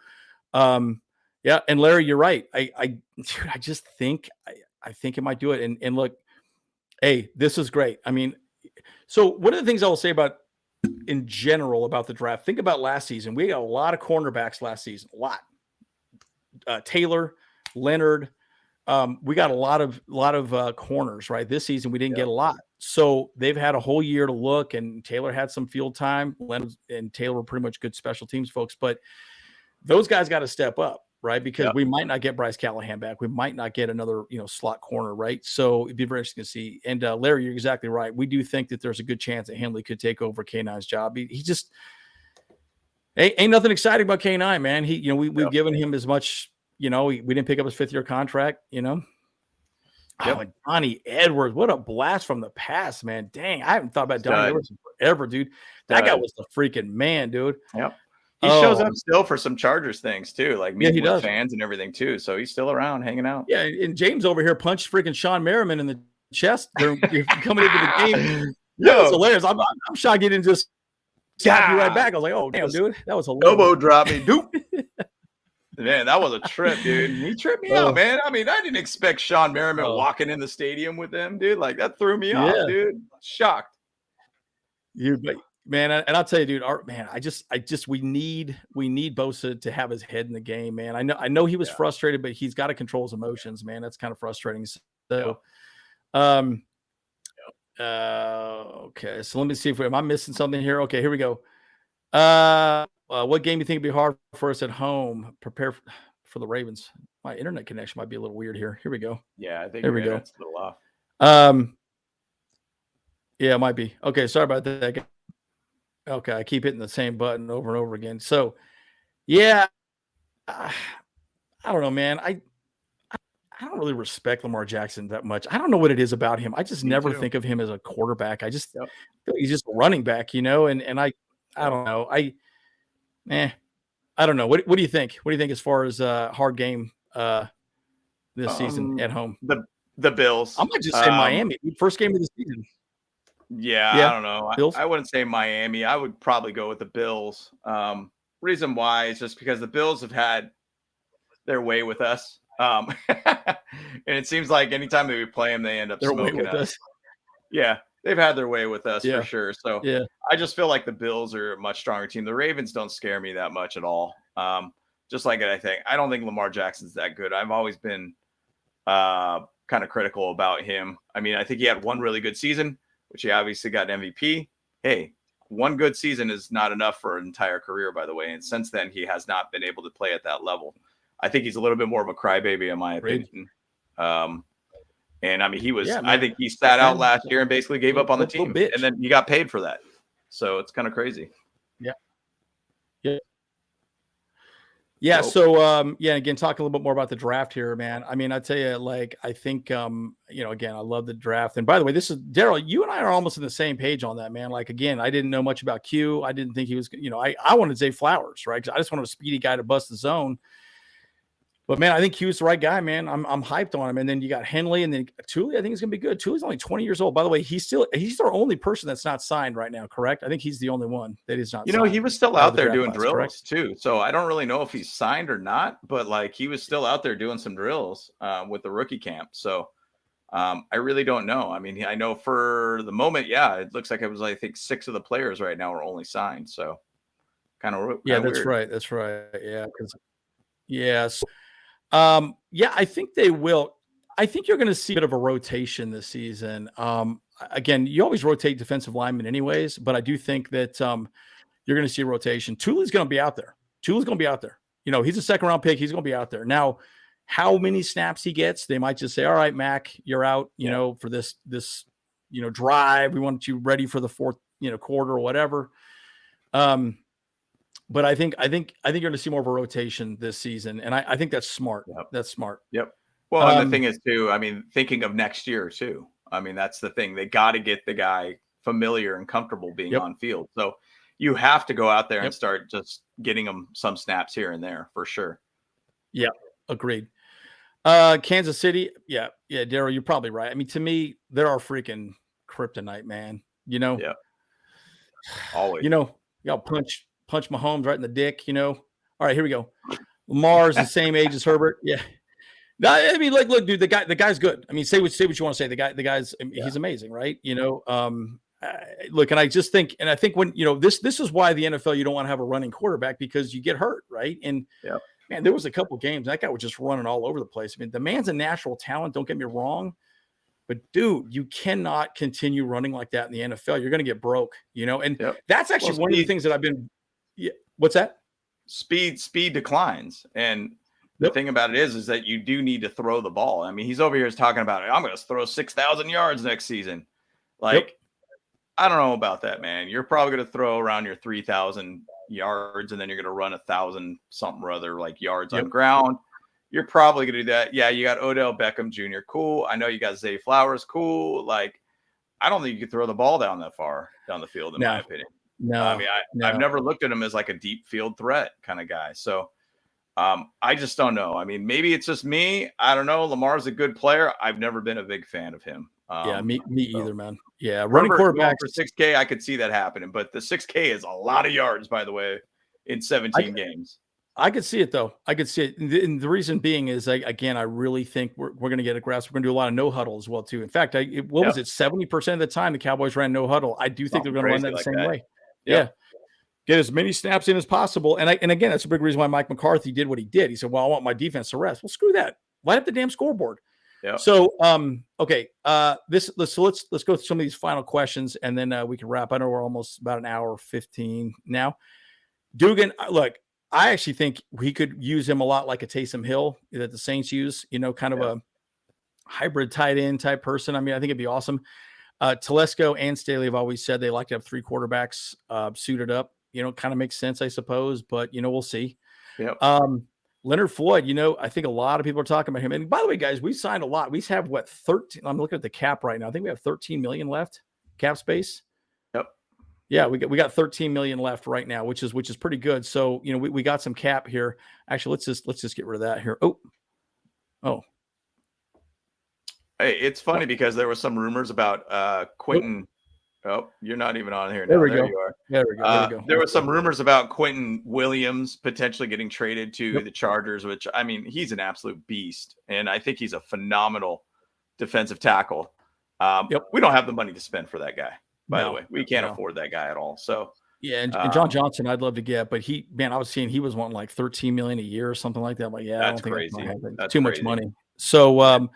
and Larry, you're right. I just think I think it might do it. And look, hey, this is great. I mean, so one of the things I will say about in general about the draft, think about last season. We got a lot of cornerbacks last season, a lot. Taylor, Leonard. We got a lot of corners, right? This season, we didn't get a lot. So they've had a whole year to look, and Taylor had some field time. Leonard and Taylor were pretty much good special teams folks, but those guys got to step up, right? Because we might not get Bryce Callahan back. We might not get another, slot corner, right? So it'd be very interesting to see. And Larry, you're exactly right. We do think that there's a good chance that Henley could take over K9's job. He just ain't nothing exciting about K9, man. We've given him as much. We didn't pick up his 5th-year contract, Oh, and Donnie Edwards, what a blast from the past, man. Dang, I haven't thought about Donnie Edwards forever, dude. That guy was the freaking man, dude. Yep. He shows up still for some Chargers things, too, like meeting with fans and everything, too. So he's still around, hanging out. Yeah, and James over here punched freaking Sean Merriman in the chest during coming into the game. That was hilarious. I'm shocked he didn't just slap you right back. I was like, oh, damn, dude. That was hilarious. Elbow drop me, dude. Man, that was a trip, dude. He tripped me out, man. I mean, I didn't expect Sean Merriman walking in the stadium with them, dude. Like, that threw me off, dude. Shocked. man. And I'll tell you, dude, we need Bosa to have his head in the game, man. I know he was frustrated, but he's got to control his emotions, man. That's kind of frustrating. So, okay. So let me see am I missing something here? Okay, here we go. What game you think would be hard for us at home? Prepare for the Ravens. My internet connection might be a little weird here. Here we go. Yeah, I think there we go. It's a little off. Yeah, it might be. Okay, sorry about that. Okay, I keep hitting the same button over and over again. So, yeah, I don't know, man. I don't really respect Lamar Jackson that much. I don't know what it is about him. I just never think of him as a quarterback. I just feel like he's just a running back, and I don't know. I don't know. What do you think? What do you think as far as hard game this season at home? The Bills. I might just say Miami. First game of the season. Yeah, I don't know. I wouldn't say Miami. I would probably go with the Bills. Reason why is just because the Bills have had their way with us. And it seems like anytime that we play them, they end up smoking us. Yeah, they've had their way with us for sure. So I just feel like the Bills are a much stronger team. The Ravens don't scare me that much at all. Just like I don't think Lamar Jackson's that good. I've always been kind of critical about him. I mean, I think he had one really good season, which he obviously got an MVP. Hey, one good season is not enough for an entire career, by the way. And since then, he has not been able to play at that level. I think he's a little bit more of a crybaby, in my opinion. And I mean, he was. I think he sat out last year and basically gave up on the team, and then he got paid for that. So it's kind of crazy. Yeah. So, again, talk a little bit more about the draft here, man. I mean, I tell you, I think, again, I love the draft. And by the way, this is Daryl, you and I are almost on the same page on that, man. Again, I didn't know much about Q. I didn't think he was, I wanted Zay Flowers, right? Because I just wanted a speedy guy to bust the zone. But man, I think Q's the right guy, man. I'm hyped on him. And then you got Henley, and then Thule. I think he's gonna be good. Thule's only 20 years old. By the way, he's our only person that's not signed right now, correct? I think he's the only one that is not. signed. He was still out there doing drills too. So I don't really know if he's signed or not, but he was still out there doing some drills with the rookie camp. So I really don't know. I mean, I know for the moment, it looks like it was I think 6 of the players right now are only signed. So kind of that's weird. Right. That's right. Yeah. Yes. I think they will. I think you're going to see a bit of a rotation this season. Again, you always rotate defensive linemen anyways, but I do think that you're going to see a rotation. Thule's going to be out there. He's a second round pick. He's going to be out there. Now, how many snaps he gets, they might just say, all right, Mac, you're out, for this drive. We want you ready for the fourth, quarter or whatever. But I think you're going to see more of a rotation this season, and I think that's smart. That's smart. Yep. Well, and the thing is too. I mean, thinking of next year too. I mean, that's the thing. They got to get the guy familiar and comfortable being on field. So you have to go out there and start just getting him some snaps here and there for sure. Yeah, agreed. Kansas City. Yeah, Daryl, you're probably right. I mean, to me, they're our freaking kryptonite, man. Yeah. Always. Y'all punch Mahomes right in the dick, All right, here we go. Lamar's the same age as Herbert. Yeah. No, I mean, look, dude, the guy's good. I mean, say what you want to say. The guy's he's amazing, right? Look, and I just think, and I think when this is why the NFL you don't want to have a running quarterback because you get hurt, right? And man, there was a couple games that guy was just running all over the place. I mean, the man's a natural talent. Don't get me wrong. But dude, you cannot continue running like that in the NFL. You're going to get broke, and that's actually one of the things that I've been. Yeah. What's that? Speed declines. And the thing about it is that you do need to throw the ball. I mean, he's over here talking about I'm going to throw 6,000 yards next season. I don't know about that, man. You're probably going to throw around your 3,000 yards and then you're going to run 1,000 something or other yards on ground. You're probably going to do that. Yeah. You got Odell Beckham Jr. Cool. I know you got Zay Flowers. Cool. I don't think you could throw the ball down that far down the field in my opinion. No, I mean, I've never looked at him as a deep field threat kind of guy. So I just don't know. I mean, maybe it's just me. I don't know. Lamar's a good player. I've never been a big fan of him. Me either, man. Yeah, running quarterback for 6K, I could see that happening. But the 6K is a lot of yards, by the way, in 17 games. I could see it, though. I could see it. And the reason being is, again, I really think we're going to get a grasp. We're going to do a lot of no huddle as well, too. In fact, what was it? 70% of the time, the Cowboys ran no huddle. I do think they're going to run that the same way. Yeah. Get as many snaps in as possible. And again, that's a big reason why Mike McCarthy did what he did. He said, well, I want my defense to rest. Well, screw that. Light up the damn scoreboard. Yeah. So, okay. Let's go through some of these final questions and then we can wrap. I know we're almost about an hour 15 now. Dugan, look, I actually think we could use him a lot like a Taysom Hill that the Saints use, kind of a hybrid tight end type person. I mean, I think it'd be awesome. Telesco and Staley have always said they like to have 3 quarterbacks suited up. Kind of makes sense, I suppose, but we'll see. Yep. Leonard Floyd, I think a lot of people are talking about him. And by the way, guys, we signed a lot. We have 13. I'm looking at the cap right now. I think we have 13 million left cap space. Yep. Yeah, we got 13 million left right now, which is pretty good. So, we got some cap here. Actually, let's just get rid of that here. Oh. Hey, it's funny because there was some rumors about Quinton. Oh, you're not even on here now. There we go. You are. There we go. There was some rumors about Quinton Williams potentially getting traded to the Chargers, which, I mean, he's an absolute beast. And I think he's a phenomenal defensive tackle. We don't have the money to spend for that guy, by the way. We can't afford that guy at all. So, yeah, and John Johnson, I'd love to get, but I was seeing he was wanting like 13 million a year or something like that. I'm like, yeah, that's I don't crazy. think That's too crazy. much money. So,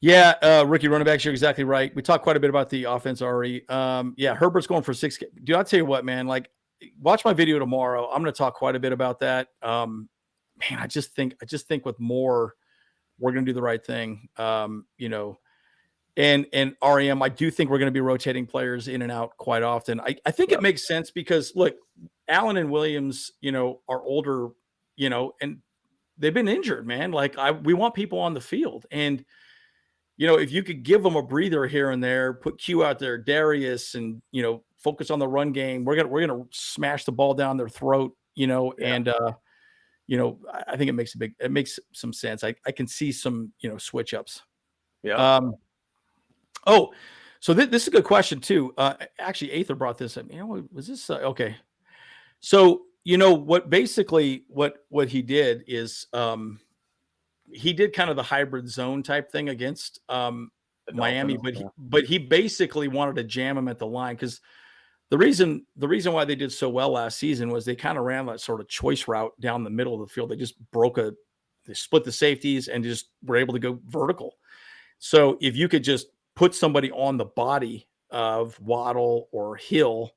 rookie running backs, you're exactly right. We talked quite a bit about the offense already. Herbert's going for 6. Dude, I'll tell you what, man, like watch my video tomorrow. I'm going to talk quite a bit about that. I just think with more, we're going to do the right thing. And REM, I do think we're going to be rotating players in and out quite often. I think it makes sense because look, Allen and Williams, are older, and they've been injured, man. Like we want people on the field. And, if you could give them a breather here and there, put Q out there, Darius, and focus on the run game. We're gonna smash the ball down their throat, and I think it makes some sense. I can see some switch ups. Yeah. So this is a good question too. Actually, Aether brought this up. Was this okay? So what he did is he did kind of the hybrid zone type thing against Miami, but he basically wanted to jam him at the line because the reason why they did so well last season was they kind of ran that sort of choice route down the middle of the field. They just they split the safeties and just were able to go vertical. So if you could just put somebody on the body of Waddle or Hill,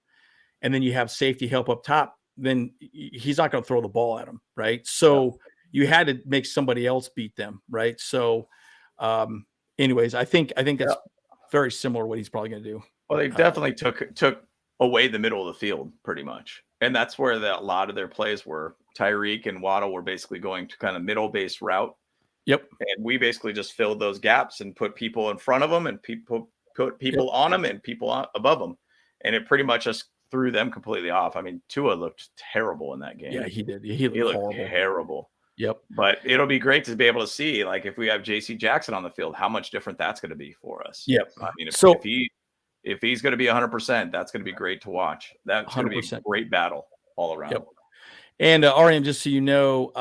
and then you have safety help up top, then he's not going to throw the ball at him, right? So you had to make somebody else beat them, right? So, anyways, I think that's very similar to what he's probably going to do. Well, they definitely took away the middle of the field pretty much, and that's where a lot of their plays were. Tyreek and Waddle were basically going to kind of middle-based route. Yep. And we basically just filled those gaps and put people in front of them and put people on them and people above them, and it pretty much just threw them completely off. I mean, Tua looked terrible in that game. Yeah, he did. He looked horrible. Terrible. Yep. But it'll be great to be able to see, like, if we have J.C. Jackson on the field, how much different that's going to be for us. Yep. I mean, if he's going to be 100%, that's going to be great to watch. That's going to be a great battle all around. Yep. And REM, just so you know,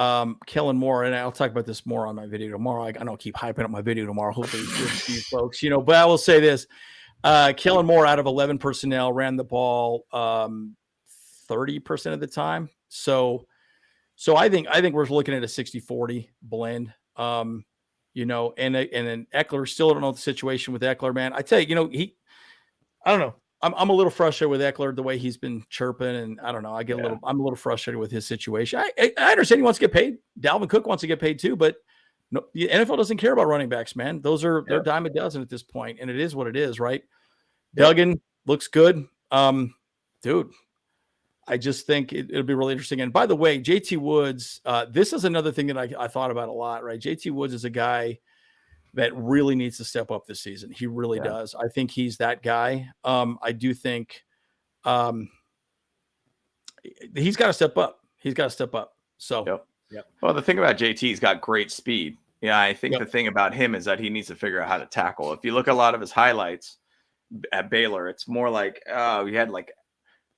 Kellen Moore, and I'll talk about this more on my video tomorrow. I don't keep hyping up my video tomorrow. Hopefully, it's good to you folks, but I will say this: Kellen Moore, out of 11 personnel, ran the ball 30% of the time. So I think we're looking at a 60-40 blend. And then Eckler, still don't know the situation with Eckler, man. I tell you, I don't know. I'm a little frustrated with Eckler, the way he's been chirping, and I don't know. I'm a little frustrated with his situation. I understand he wants to get paid. Dalvin Cook wants to get paid too, but no, the NFL doesn't care about running backs, man. They're dime a dozen at this point, and it is what it is, right? Duggan looks good. Dude, I just think it'll be really interesting. And by the way, JT Woods, this is another thing that I thought about a lot, right? JT Woods is a guy that really needs to step up this season. He really does. I think he's that guy. I do think he's got to step up. So, Well, the thing about JT, he's got great speed. Yeah, I think the thing about him is that he needs to figure out how to tackle. If you look at a lot of his highlights at Baylor, it's more like he had like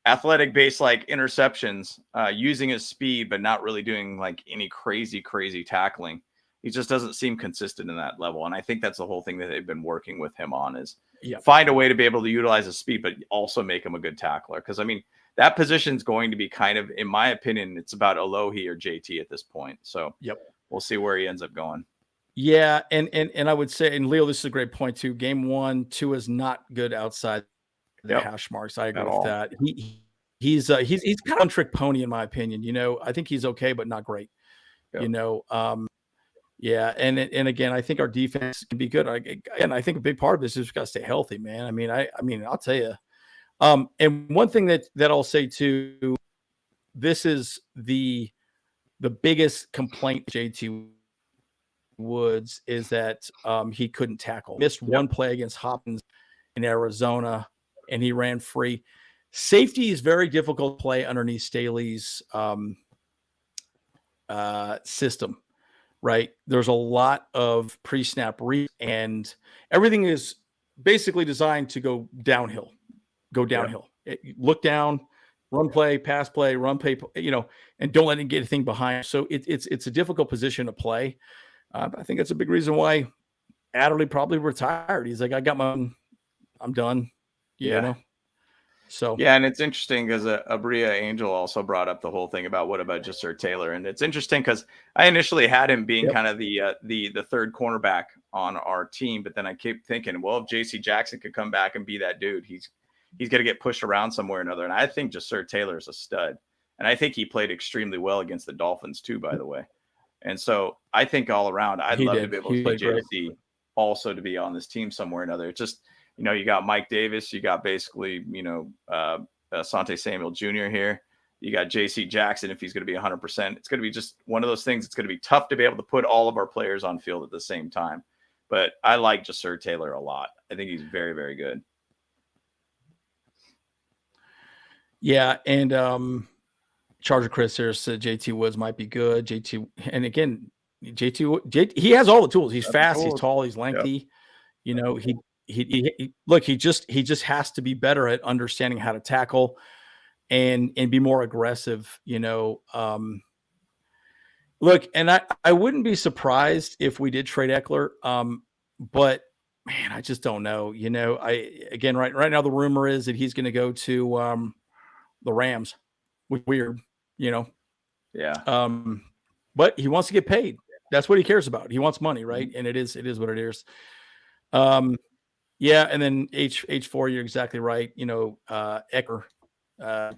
athletic based like interceptions using his speed, but not really doing like any crazy tackling. he just doesn't seem consistent in that level. And I think that's the whole thing that they've been working with him on is find a way to be able to utilize his speed, but also make him a good tackler. Because, I mean, that position is going to be kind of, in my opinion, it's about Alohi or JT at this point. So we'll see where he ends up going. Yeah, and I would say, and Leo, this is a great point too. Game 1, Tua is not good outside the hash marks. I agree with that. He's kind of a trick pony in my opinion. You know, I think he's okay, but not great. You know, yeah, and again, I think our defense can be good. And I think a big part of this is we've got to stay healthy, man. I mean, I'll tell you. And one thing that I'll say too, this is the biggest complaint JT Woods is that he couldn't tackle. Missed one play against Hopkins in Arizona, and he ran free. Safety is very difficult to play underneath Staley's system, right? There's a lot of pre-snap read, and everything is basically designed to go downhill. Look down, run play, pass play, run play, you know, and don't let him get anything behind. So it's a difficult position to play. I think that's a big reason why Adderley probably retired. He's like, I'm done. You know? So yeah, and it's interesting because Abria Angel also brought up the whole thing about what about Jasir Taylor, and it's interesting because I initially had him being kind of the third cornerback on our team, but then I kept thinking, well, if J.C. Jackson could come back and be that dude, he's going to get pushed around somewhere or another, and I think Jasir Taylor is a stud, and I think he played extremely well against the Dolphins too, by the way, and so I think all around I'd love to be able to see J.C. also to be on this team somewhere or another. It's just, you know, you got Mike Davis, you got basically, you know, Asante Samuel Jr. here. You got J.C. Jackson if he's going to be 100%. It's going to be just one of those things. It's going to be tough to be able to put all of our players on field at the same time. But I like Jasir Taylor a lot. I think he's very, very good. Yeah, and Charger Chris here said JT Woods might be good. And again, JT he has all the tools. He's fast, he's tall, he's lengthy. You know, he just has to be better at understanding how to tackle and be more aggressive, you know. Look, and I wouldn't be surprised if we did trade Eckler, but man, I just don't know. You know, right now the rumor is that he's going to go to the Rams. Weird, you know. Yeah. But he wants to get paid. That's what he cares about. He wants money, right? And it is what it is. Yeah, and then H4, you're exactly right. You know, Eckler, I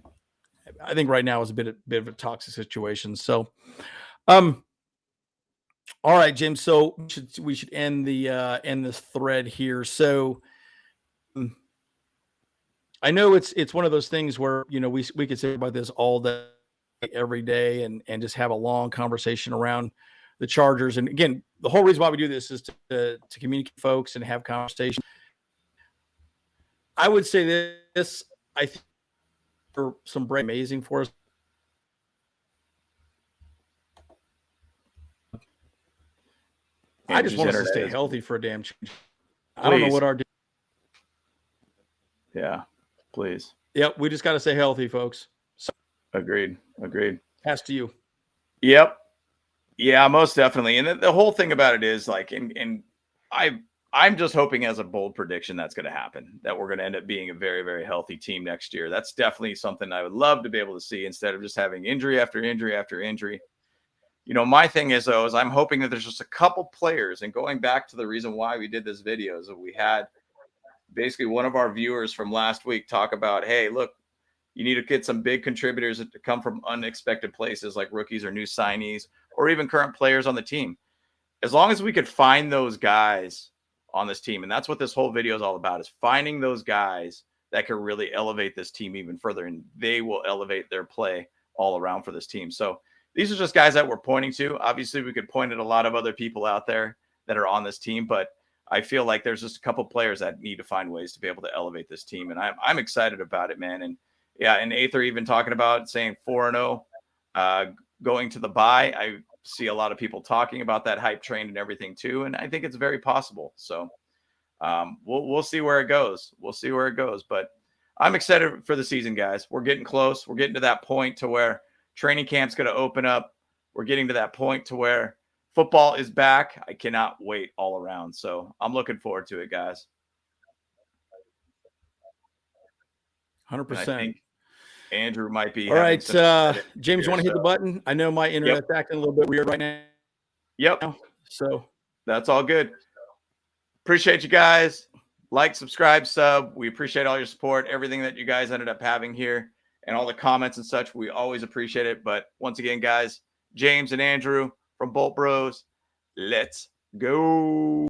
think right now is a bit of a toxic situation. So, all right, James. So we should end this thread here. So, I know it's one of those things where, you know, we could say about this all day, every day, and just have a long conversation around the Chargers. And again, the whole reason why we do this is to communicate with folks and have conversation. I would say this, I think for some break amazing for us. I just want us to stay healthy for a damn change. I don't know what our yeah, please. Yep, we just got to stay healthy, folks. So, agreed. Pass to you. Yep. Yeah, most definitely. And the whole thing about it is like, and I'm just hoping as a bold prediction that's going to happen, that we're going to end up being a very, very healthy team next year. That's definitely something I would love to be able to see instead of just having injury after injury after injury. You know, my thing is, though, is I'm hoping that there's just a couple players, and going back to the reason why we did this video is that we had basically one of our viewers from last week talk about, hey, look, you need to get some big contributors to come from unexpected places like rookies or new signees or even current players on the team. As long as we could find those guys on this team, and that's what this whole video is all about, is finding those guys that can really elevate this team even further, and they will elevate their play all around for this team. So these are just guys that we're pointing to. Obviously, we could point at a lot of other people out there that are on this team, but I feel like there's just a couple players that need to find ways to be able to elevate this team, and I'm excited about it, man. And yeah, and Aether even talking about saying 4-0 going to the bye. I see a lot of people talking about that hype train and everything too, and I think it's very possible. So we'll see where it goes. But I'm excited for the season, guys. We're getting close. We're getting to that point to where training camp's going to open up. We're getting to that point to where football is back. I cannot wait all around. So I'm looking forward to it, guys. 100%. And I think Andrew might be. All right, James, you want to hit so. the button? I know my internet's acting a little bit weird right now. Yep. So that's all good. Appreciate you guys. Like, subscribe, sub. We appreciate all your support, everything that you guys ended up having here, and all the comments and such. We always appreciate it. But once again, guys, James and Andrew from Bolt Bros, let's go.